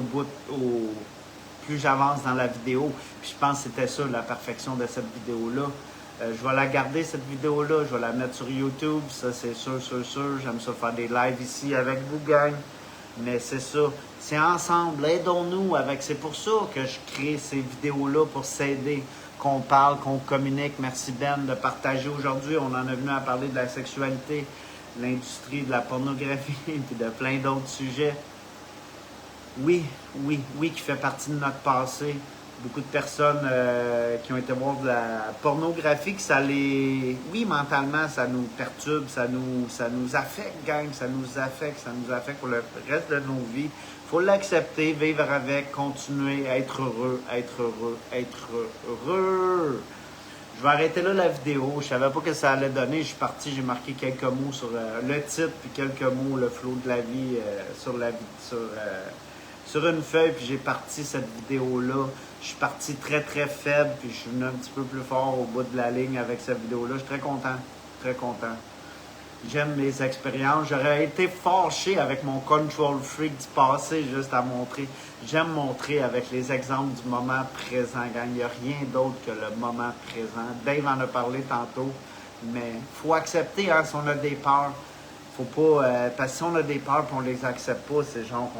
plus j'avance dans la vidéo. Puis je pense que c'était ça, la perfection de cette vidéo-là. Je vais la garder, cette vidéo-là. Je vais la mettre sur YouTube. Ça, c'est sûr. J'aime ça faire des lives ici avec vous, gang. Mais c'est ça. C'est ensemble. Aidons-nous avec. C'est pour ça que je crée ces vidéos-là, pour s'aider. qu'on parle, qu'on communique. Merci Ben de partager aujourd'hui. On en est venu à parler de la sexualité, de l'industrie, de la pornographie, puis de plein d'autres sujets. Oui, qui fait partie de notre passé. Beaucoup de personnes qui ont été voir de la pornographie, que ça les... Oui, mentalement, ça nous perturbe, ça nous affecte, gang, ça nous affecte pour le reste de nos vies. Il faut l'accepter, vivre avec, continuer, être heureux. Je vais arrêter là la vidéo. Je savais pas que ça allait donner. Je suis parti, j'ai marqué quelques mots sur le titre, puis quelques mots, le flow de la vie, sur une feuille, puis j'ai parti cette vidéo-là. Je suis parti très, très faible, puis je suis venu un petit peu plus fort au bout de la ligne avec cette vidéo-là. Je suis très content, très content. J'aime les expériences. J'aurais été fâché avec mon control freak du passé, juste à montrer. J'aime montrer avec les exemples du moment présent, gang. Il n'y a rien d'autre que le moment présent. Dave en a parlé tantôt, mais il faut accepter, hein, si on a des peurs. Faut pas... parce que si on a des peurs et on les accepte pas, c'est genre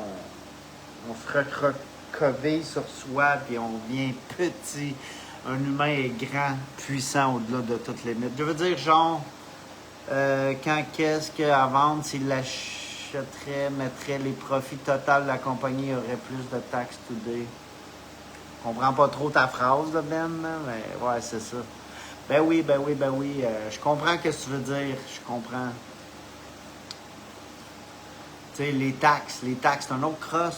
on se recroqueville sur soi, puis on devient petit. Un humain est grand, puissant au-delà de toutes les limites. Je veux dire, genre, quand qu'est-ce qu'à vendre, s'il l'achèterait, mettrait les profits totaux de la compagnie, il y aurait plus de taxes today. Je comprends pas trop ta phrase, là, Ben, mais ouais, c'est ça. Ben oui. Je comprends ce que tu veux dire. Je comprends. Tu sais, les taxes, c'est un autre cross.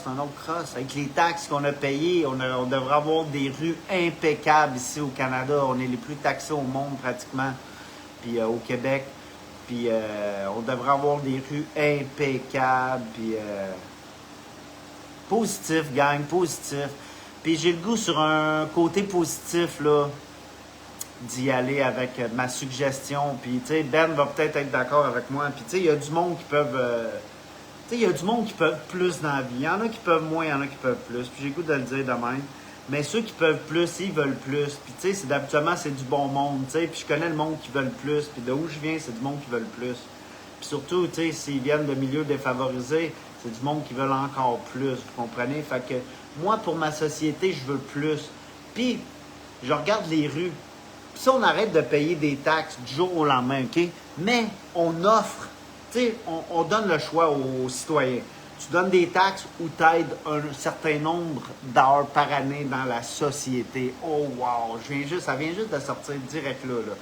Avec les taxes qu'on a payées, on devrait avoir des rues impeccables ici au Canada. On est les plus taxés au monde pratiquement, puis au Québec. Puis on devrait avoir des rues impeccables, puis positif, gang, positif. Puis j'ai le goût sur un côté positif, là, d'y aller avec ma suggestion. Puis, tu sais, Ben va peut-être être d'accord avec moi. Puis, tu sais, il y a du monde qui peuvent... tu sais, il y a du monde qui peuvent plus dans la vie. Il y en a qui peuvent moins, il y en a qui peuvent plus. Puis j'ai le goût de le dire de même. Mais ceux qui peuvent plus, ils veulent plus. Puis tu sais, habituellement, c'est du bon monde. Tu sais, puis je connais le monde qui veulent plus. Puis de où je viens, c'est du monde qui veulent plus. Puis surtout, tu sais, s'ils viennent de milieux défavorisés, c'est du monde qui veulent encore plus. Vous comprenez? Fait que moi, pour ma société, je veux plus. Puis, je regarde les rues. Puis si on arrête de payer des taxes du jour au lendemain, OK? Mais on offre. Tu sais, on donne le choix aux citoyens. Tu donnes des taxes ou tu aides un certain nombre d'heures par année dans la société. Oh wow! Ça vient juste de sortir direct là.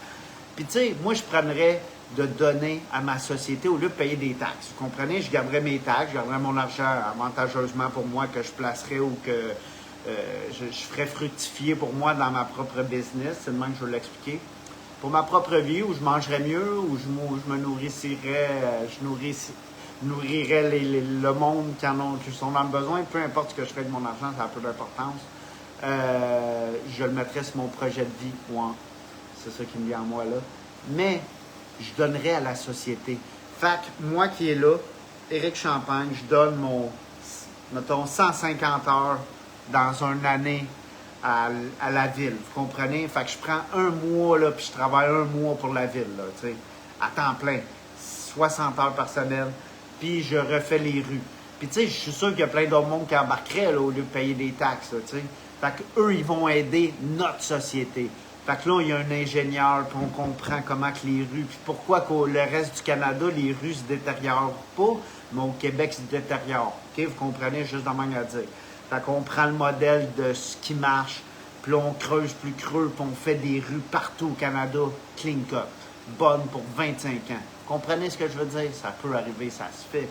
Puis tu sais, moi je prendrais de donner à ma société au lieu de payer des taxes. Vous comprenez? Je garderais mes taxes, je garderais mon argent avantageusement pour moi que je placerais ou que je ferais fructifier pour moi dans ma propre business. C'est le même que je vais l'expliquer. Pour ma propre vie, où je mangerais mieux, où je me nourrirais, nourrirais le monde qui sont dans le besoin, peu importe ce que je fais de mon argent, ça a peu d'importance. Je le mettrais sur mon projet de vie. Ouais, c'est ça qui me vient en moi là. Mais je donnerais à la société. Fait que moi qui est là, Éric Champagne, je donne mettons, 150 heures dans une année à la ville. Vous comprenez? Fait que je prends un mois, là, puis je travaille un mois pour la ville, là, tu sais, à temps plein. 60 heures par semaine, puis je refais les rues. Puis, tu sais, je suis sûr qu'il y a plein d'autres monde qui embarqueraient, là, au lieu de payer des taxes, là, tu sais. Fait qu'eux, ils vont aider notre société. Fait que là, il y a un ingénieur, puis on comprend comment que les rues, puis pourquoi qu'au le reste du Canada, les rues se détériorent pas, mais au Québec, se détériorent. OK? Vous comprenez? Juste de manière à dire. Fait qu'on prend le modèle de ce qui marche, puis là, on creuse plus creux, puis on fait des rues partout au Canada, clean cut, bonnes pour 25 ans. Vous comprenez ce que je veux dire? Ça peut arriver, ça se fait.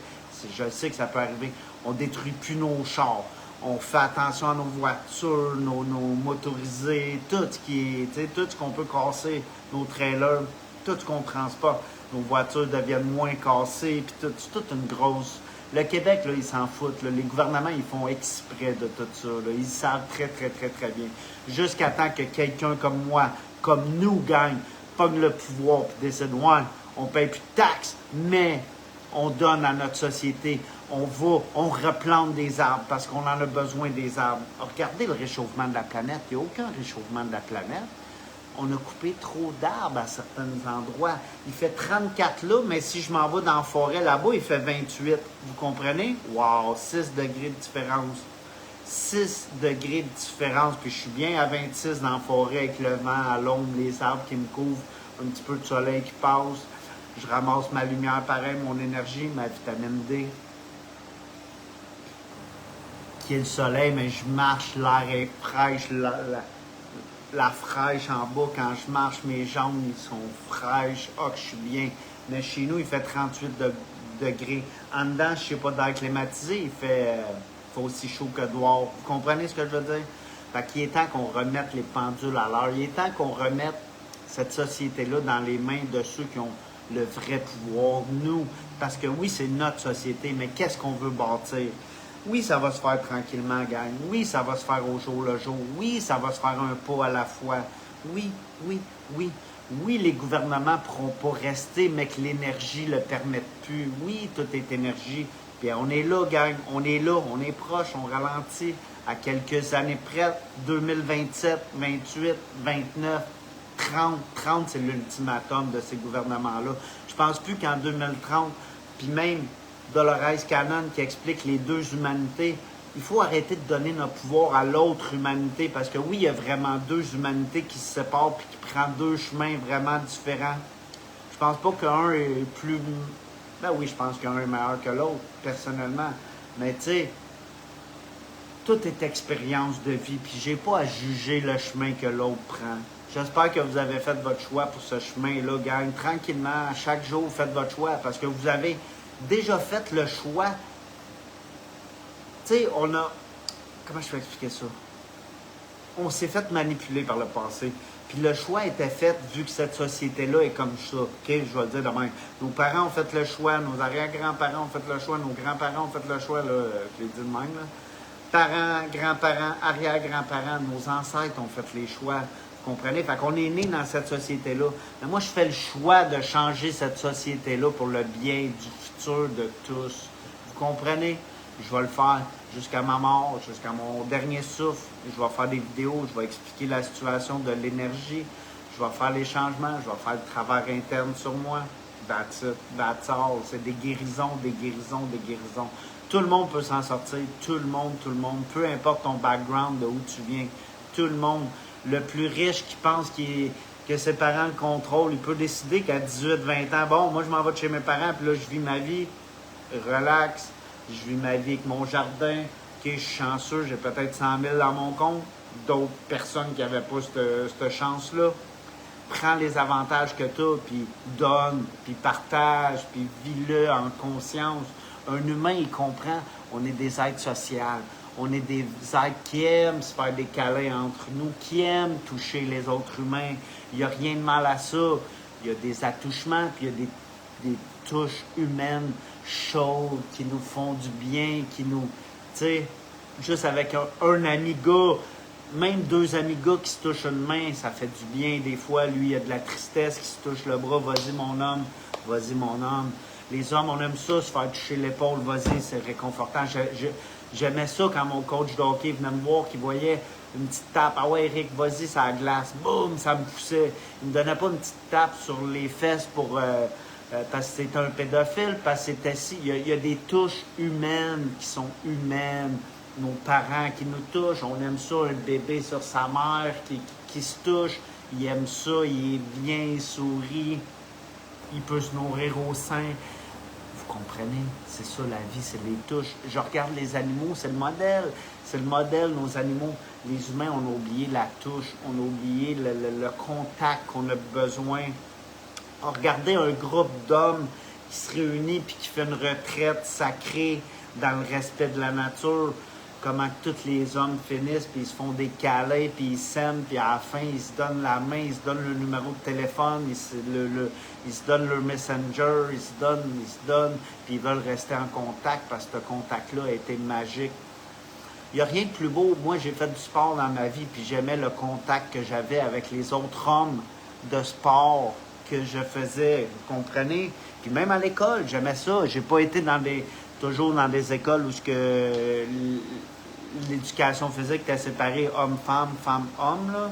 Je sais que ça peut arriver. On détruit plus nos chars. On fait attention à nos voitures, nos motorisés, tout ce qui est, tu sais, tout ce qu'on peut casser, nos trailers, tout ce qu'on transporte. Nos voitures deviennent moins cassées, puis tout, c'est toute une grosse... Le Québec, là, ils s'en foutent. Là. Les gouvernements, ils font exprès de tout ça. Là. Ils savent très, très, très, très bien. Jusqu'à temps que quelqu'un comme moi, comme nous, gagne, pogne le pouvoir et décide, ouais, on paye plus de taxes, mais on donne à notre société. On replante des arbres parce qu'on en a besoin des arbres. Regardez le réchauffement de la planète. Il n'y a aucun réchauffement de la planète. On a coupé trop d'arbres à certains endroits. Il fait 34 là, mais si je m'en vais dans la forêt là-bas, il fait 28. Vous comprenez? Wow, 6 degrés de différence. 6 degrés de différence, puis je suis bien à 26 dans la forêt avec le vent, à l'ombre, les arbres qui me couvrent, un petit peu de soleil qui passe. Je ramasse ma lumière pareil, mon énergie, ma vitamine D, qui est le soleil, mais je marche, l'air est fraîche, la fraîche en bas. Quand je marche, mes jambes, ils sont fraîches. Ah, que je suis bien. Mais chez nous, il fait 38 degrés. En dedans, je ne sais pas d'air climatisé, il fait aussi chaud que dehors. Vous comprenez ce que je veux dire? Fait qu'il est temps qu'on remette les pendules à l'heure. Il est temps qu'on remette cette société-là dans les mains de ceux qui ont le vrai pouvoir, nous. Parce que oui, c'est notre société, mais qu'est-ce qu'on veut bâtir? Oui, ça va se faire tranquillement, gang. Oui, ça va se faire au jour le jour. Oui, ça va se faire un pas à la fois. Oui, oui, oui. Oui, les gouvernements ne pourront pas rester, mais que l'énergie ne le permette plus. Oui, tout est énergie. Puis on est là, gang. On est là, on est proche, on ralentit. À quelques années près, 2027, 28, 29, 30. 30, c'est l'ultimatum de ces gouvernements-là. Je pense plus qu'en 2030, puis même Dolores Cannon qui explique les deux humanités, il faut arrêter de donner notre pouvoir à l'autre humanité parce que oui, il y a vraiment deux humanités qui se séparent puis qui prennent deux chemins vraiment différents. Je pense pas qu'un est plus... Ben oui, je pense qu'un est meilleur que l'autre, personnellement. Mais tu sais, tout est expérience de vie, puis j'ai pas à juger le chemin que l'autre prend. J'espère que vous avez fait votre choix pour ce chemin-là, gang. Tranquillement, chaque jour, faites votre choix, parce que vous avez déjà fait le choix. Tu sais, on a... Comment je peux expliquer ça? On s'est fait manipuler par le passé. Puis le choix était fait vu que cette société-là est comme ça. OK? Je vais le dire de même. Nos parents ont fait le choix, nos arrière-grands-parents ont fait le choix, nos grands-parents ont fait le choix, là, je l'ai dit de même, là. Parents, grands-parents, arrière-grands-parents, nos ancêtres ont fait les choix. Vous comprenez? Fait qu'on est né dans cette société-là. Mais moi, je fais le choix de changer cette société-là pour le bien du futur de tous. Vous comprenez? Je vais le faire jusqu'à ma mort, jusqu'à mon dernier souffle. Je vais faire des vidéos, je vais expliquer la situation de l'énergie. Je vais faire les changements, je vais faire le travail interne sur moi. That's it, that's all. C'est des guérisons, des guérisons, des guérisons. Tout le monde peut s'en sortir. Tout le monde. Peu importe ton background, de où tu viens. Tout le monde. Le plus riche qui pense que ses parents le contrôlent, il peut décider qu'à 18, 20 ans, bon, moi je m'en vais de chez mes parents, puis là je vis ma vie, relax, je vis ma vie avec mon jardin, ok, je suis chanceux, j'ai peut-être 100 000 dans mon compte, d'autres personnes qui n'avaient pas cette chance-là. Prends les avantages que tu as, puis donne, puis partage, puis vis-le en conscience. Un humain, il comprend, on est des êtres sociaux. On est des êtres qui aiment se faire des câlins entre nous, qui aiment toucher les autres humains. Il n'y a rien de mal à ça. Il y a des attouchements, puis il y a des touches humaines chaudes qui nous font du bien, qui nous... Tu sais, juste avec un ami gars, même deux amis gars qui se touchent une main, ça fait du bien. Des fois, lui, il y a de la tristesse qui se touche le bras. Vas-y, mon homme. Vas-y, mon homme. Les hommes, on aime ça, se faire toucher l'épaule. Vas-y, c'est réconfortant. J'aimais ça quand mon coach de hockey venait me voir, qu'il voyait une petite tape. Ah ouais, Eric, vas-y, ça la glace. Boum, ça me poussait. Il me donnait pas une petite tape sur les fesses pour parce que c'était un pédophile, parce que c'était si. Il y a des touches humaines qui sont humaines. Nos parents qui nous touchent, on aime ça, un bébé sur sa mère qui se touche. Il aime ça, il est bien, il sourit. Il peut se nourrir au sein. Vous comprenez? C'est ça la vie, c'est les touches. Je regarde les animaux, c'est le modèle. C'est le modèle, nos animaux. Les humains, on a oublié la touche, on a oublié le contact qu'on a besoin. Regardez un groupe d'hommes qui se réunit puis qui fait une retraite sacrée dans le respect de la nature. Comment tous les hommes finissent, puis ils se font des câlins, puis ils s'aiment, puis à la fin, ils se donnent la main, ils se donnent le numéro de téléphone, ils se donnent leur messenger, ils se donnent, puis ils veulent rester en contact parce que ce contact-là a été magique. Il n'y a rien de plus beau. Moi, j'ai fait du sport dans ma vie, puis j'aimais le contact que j'avais avec les autres hommes de sport que je faisais, vous comprenez? Puis même à l'école, j'aimais ça. J'ai pas été toujours dans des écoles où l'éducation physique était séparée homme-femme, femme-homme,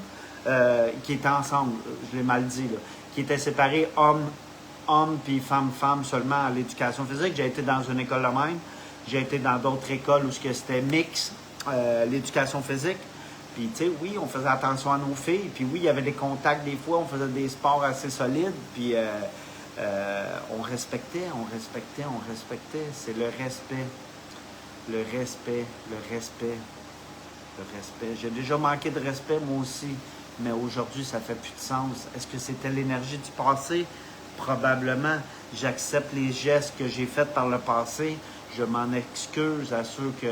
qui étaient ensemble, je l'ai mal dit, là, qui étaient séparés homme puis femme seulement à l'éducation physique. J'ai été dans une école de même. J'ai été dans d'autres écoles où c'était mix. l'éducation physique. Puis, tu sais, oui, on faisait attention à nos filles. Puis, oui, il y avait des contacts des fois. On faisait des sports assez solides. Puis, on respectait. C'est le respect. Le respect. J'ai déjà manqué de respect, moi aussi. Mais aujourd'hui, ça fait plus de sens. Est-ce que c'était l'énergie du passé? Probablement. J'accepte les gestes que j'ai faits par le passé. Je m'en excuse à ceux que...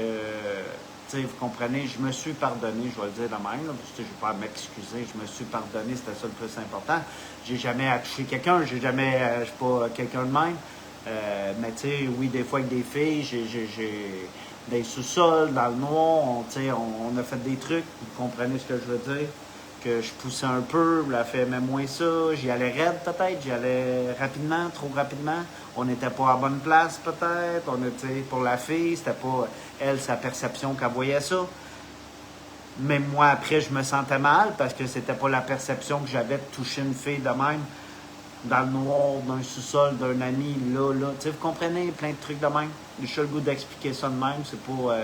Tu sais, vous comprenez, je me suis pardonné, je vais le dire de même, là, parce que je ne vais pas m'excuser, je me suis pardonné, c'était ça le plus important. J'ai jamais touché quelqu'un, je suis pas quelqu'un de même. Mais tu sais, oui, des fois avec des filles, j'ai des sous-sols, dans le noir, on a fait des trucs, vous comprenez ce que je veux dire? Que je poussais un peu, la fille aimait moins ça, j'y allais raide peut-être, j'y allais rapidement, trop rapidement. On n'était pas à bonne place peut-être, pour la fille, c'était pas elle, sa perception qu'elle voyait ça. Même moi, après, je me sentais mal parce que c'était pas la perception que j'avais de toucher une fille de même, dans le noir, dans un sous-sol, d'un ami, là. Tu sais, vous comprenez, plein de trucs de même. J'ai juste le goût d'expliquer ça de même, c'est pas...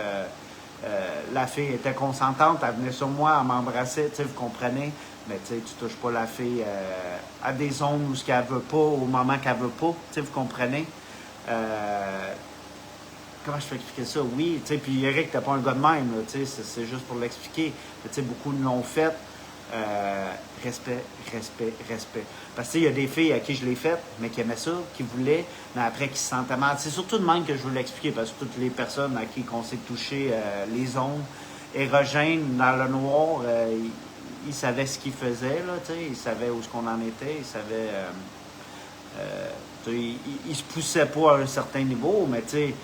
la fille était consentante, elle venait sur moi, elle m'embrassait, tu sais, vous comprenez. Mais tu sais, tu touches pas la fille à des zones où ce qu'elle veut pas, au moment qu'elle veut pas, tu sais, vous comprenez. Comment je peux expliquer ça? Oui, tu sais, puis Eric, t'es pas un gars de même, là, tu sais, c'est juste pour l'expliquer. Mais tu sais, beaucoup l'ont fait. Respect. Parce que il y a des filles à qui je l'ai fait, mais qui aimaient ça, qui voulaient, mais après qui se sentaient mal. C'est surtout de même que je veux l'expliquer, parce que toutes les personnes à qui on s'est touché les zones érogènes dans le noir, ils savaient ce qu'ils faisaient, là, tu sais, ils savaient où ce qu'on en était, ils savaient... ils se poussaient pas à un certain niveau, mais tu sais,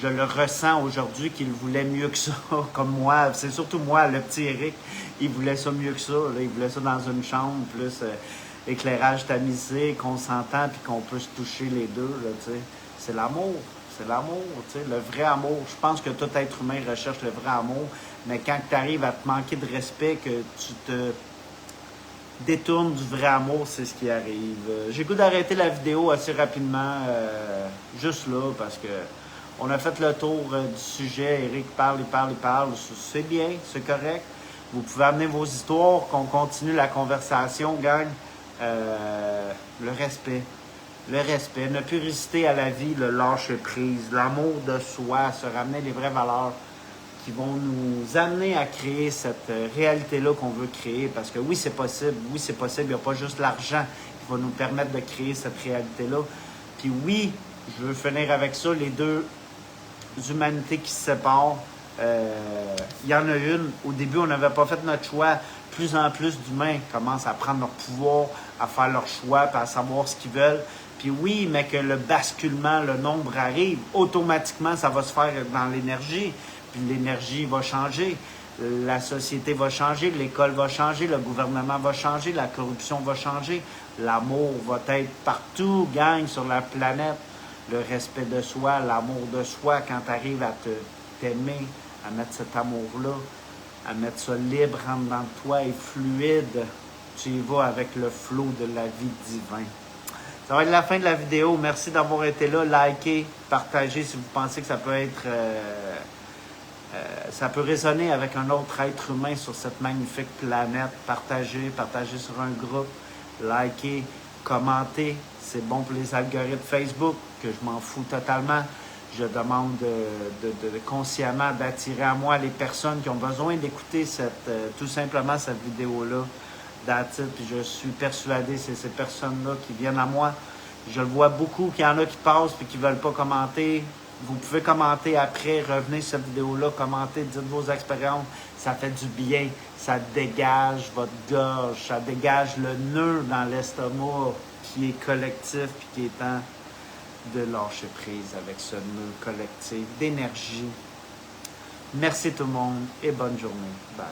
je le ressens aujourd'hui qu'il voulait mieux que ça, comme moi. C'est surtout moi, le petit Eric, il voulait ça mieux que ça. Là. Il voulait ça dans une chambre, plus éclairage tamisé, qu'on s'entend puis qu'on peut se toucher les deux. Là, c'est l'amour. C'est l'amour, le vrai amour. Je pense que tout être humain recherche le vrai amour, mais quand tu arrives à te manquer de respect, que tu te détournes du vrai amour, c'est ce qui arrive. J'ai goût d'arrêter la vidéo assez rapidement, juste là, parce que on a fait le tour du sujet. Eric parle. C'est bien, c'est correct. Vous pouvez amener vos histoires, qu'on continue la conversation, gang. Le respect. Ne plus résister à la vie, le lâcher-prise, l'amour de soi, se ramener les vraies valeurs qui vont nous amener à créer cette réalité-là qu'on veut créer. Parce que oui, c'est possible. Il n'y a pas juste l'argent qui va nous permettre de créer cette réalité-là. Puis oui, je veux finir avec ça, les deux humanités qui se séparent. Il y en a une. Au début, on n'avait pas fait notre choix. Plus en plus d'humains commencent à prendre leur pouvoir, à faire leur choix, puis à savoir ce qu'ils veulent. Puis oui, mais que le basculement, le nombre arrive, automatiquement, ça va se faire dans l'énergie. Puis l'énergie va changer. La société va changer, l'école va changer, le gouvernement va changer, la corruption va changer. L'amour va être partout, gang, sur la planète. Le respect de soi, l'amour de soi, quand tu arrives à t'aimer, à mettre cet amour-là, à mettre ça libre en dedans de toi et fluide, tu y vas avec le flot de la vie divine. Ça va être la fin de la vidéo. Merci d'avoir été là. Likez, partagez si vous pensez que ça peut être... ça peut résonner avec un autre être humain sur cette magnifique planète. Partagez sur un groupe. Likez, commentez. C'est bon pour les algorithmes Facebook, que je m'en fous totalement. Je demande consciemment d'attirer à moi les personnes qui ont besoin d'écouter tout simplement cette vidéo-là. Puis je suis persuadé, c'est ces personnes-là qui viennent à moi. Je le vois beaucoup, qu'il y en a qui passent et qui ne veulent pas commenter. Vous pouvez commenter après, revenez sur cette vidéo-là, commentez, dites vos expériences. Ça fait du bien, ça dégage votre gorge, ça dégage le nœud dans l'estomac qui est collectif et qui est temps de lâcher prise avec ce nœud collectif d'énergie. Merci tout le monde et bonne journée. Bye.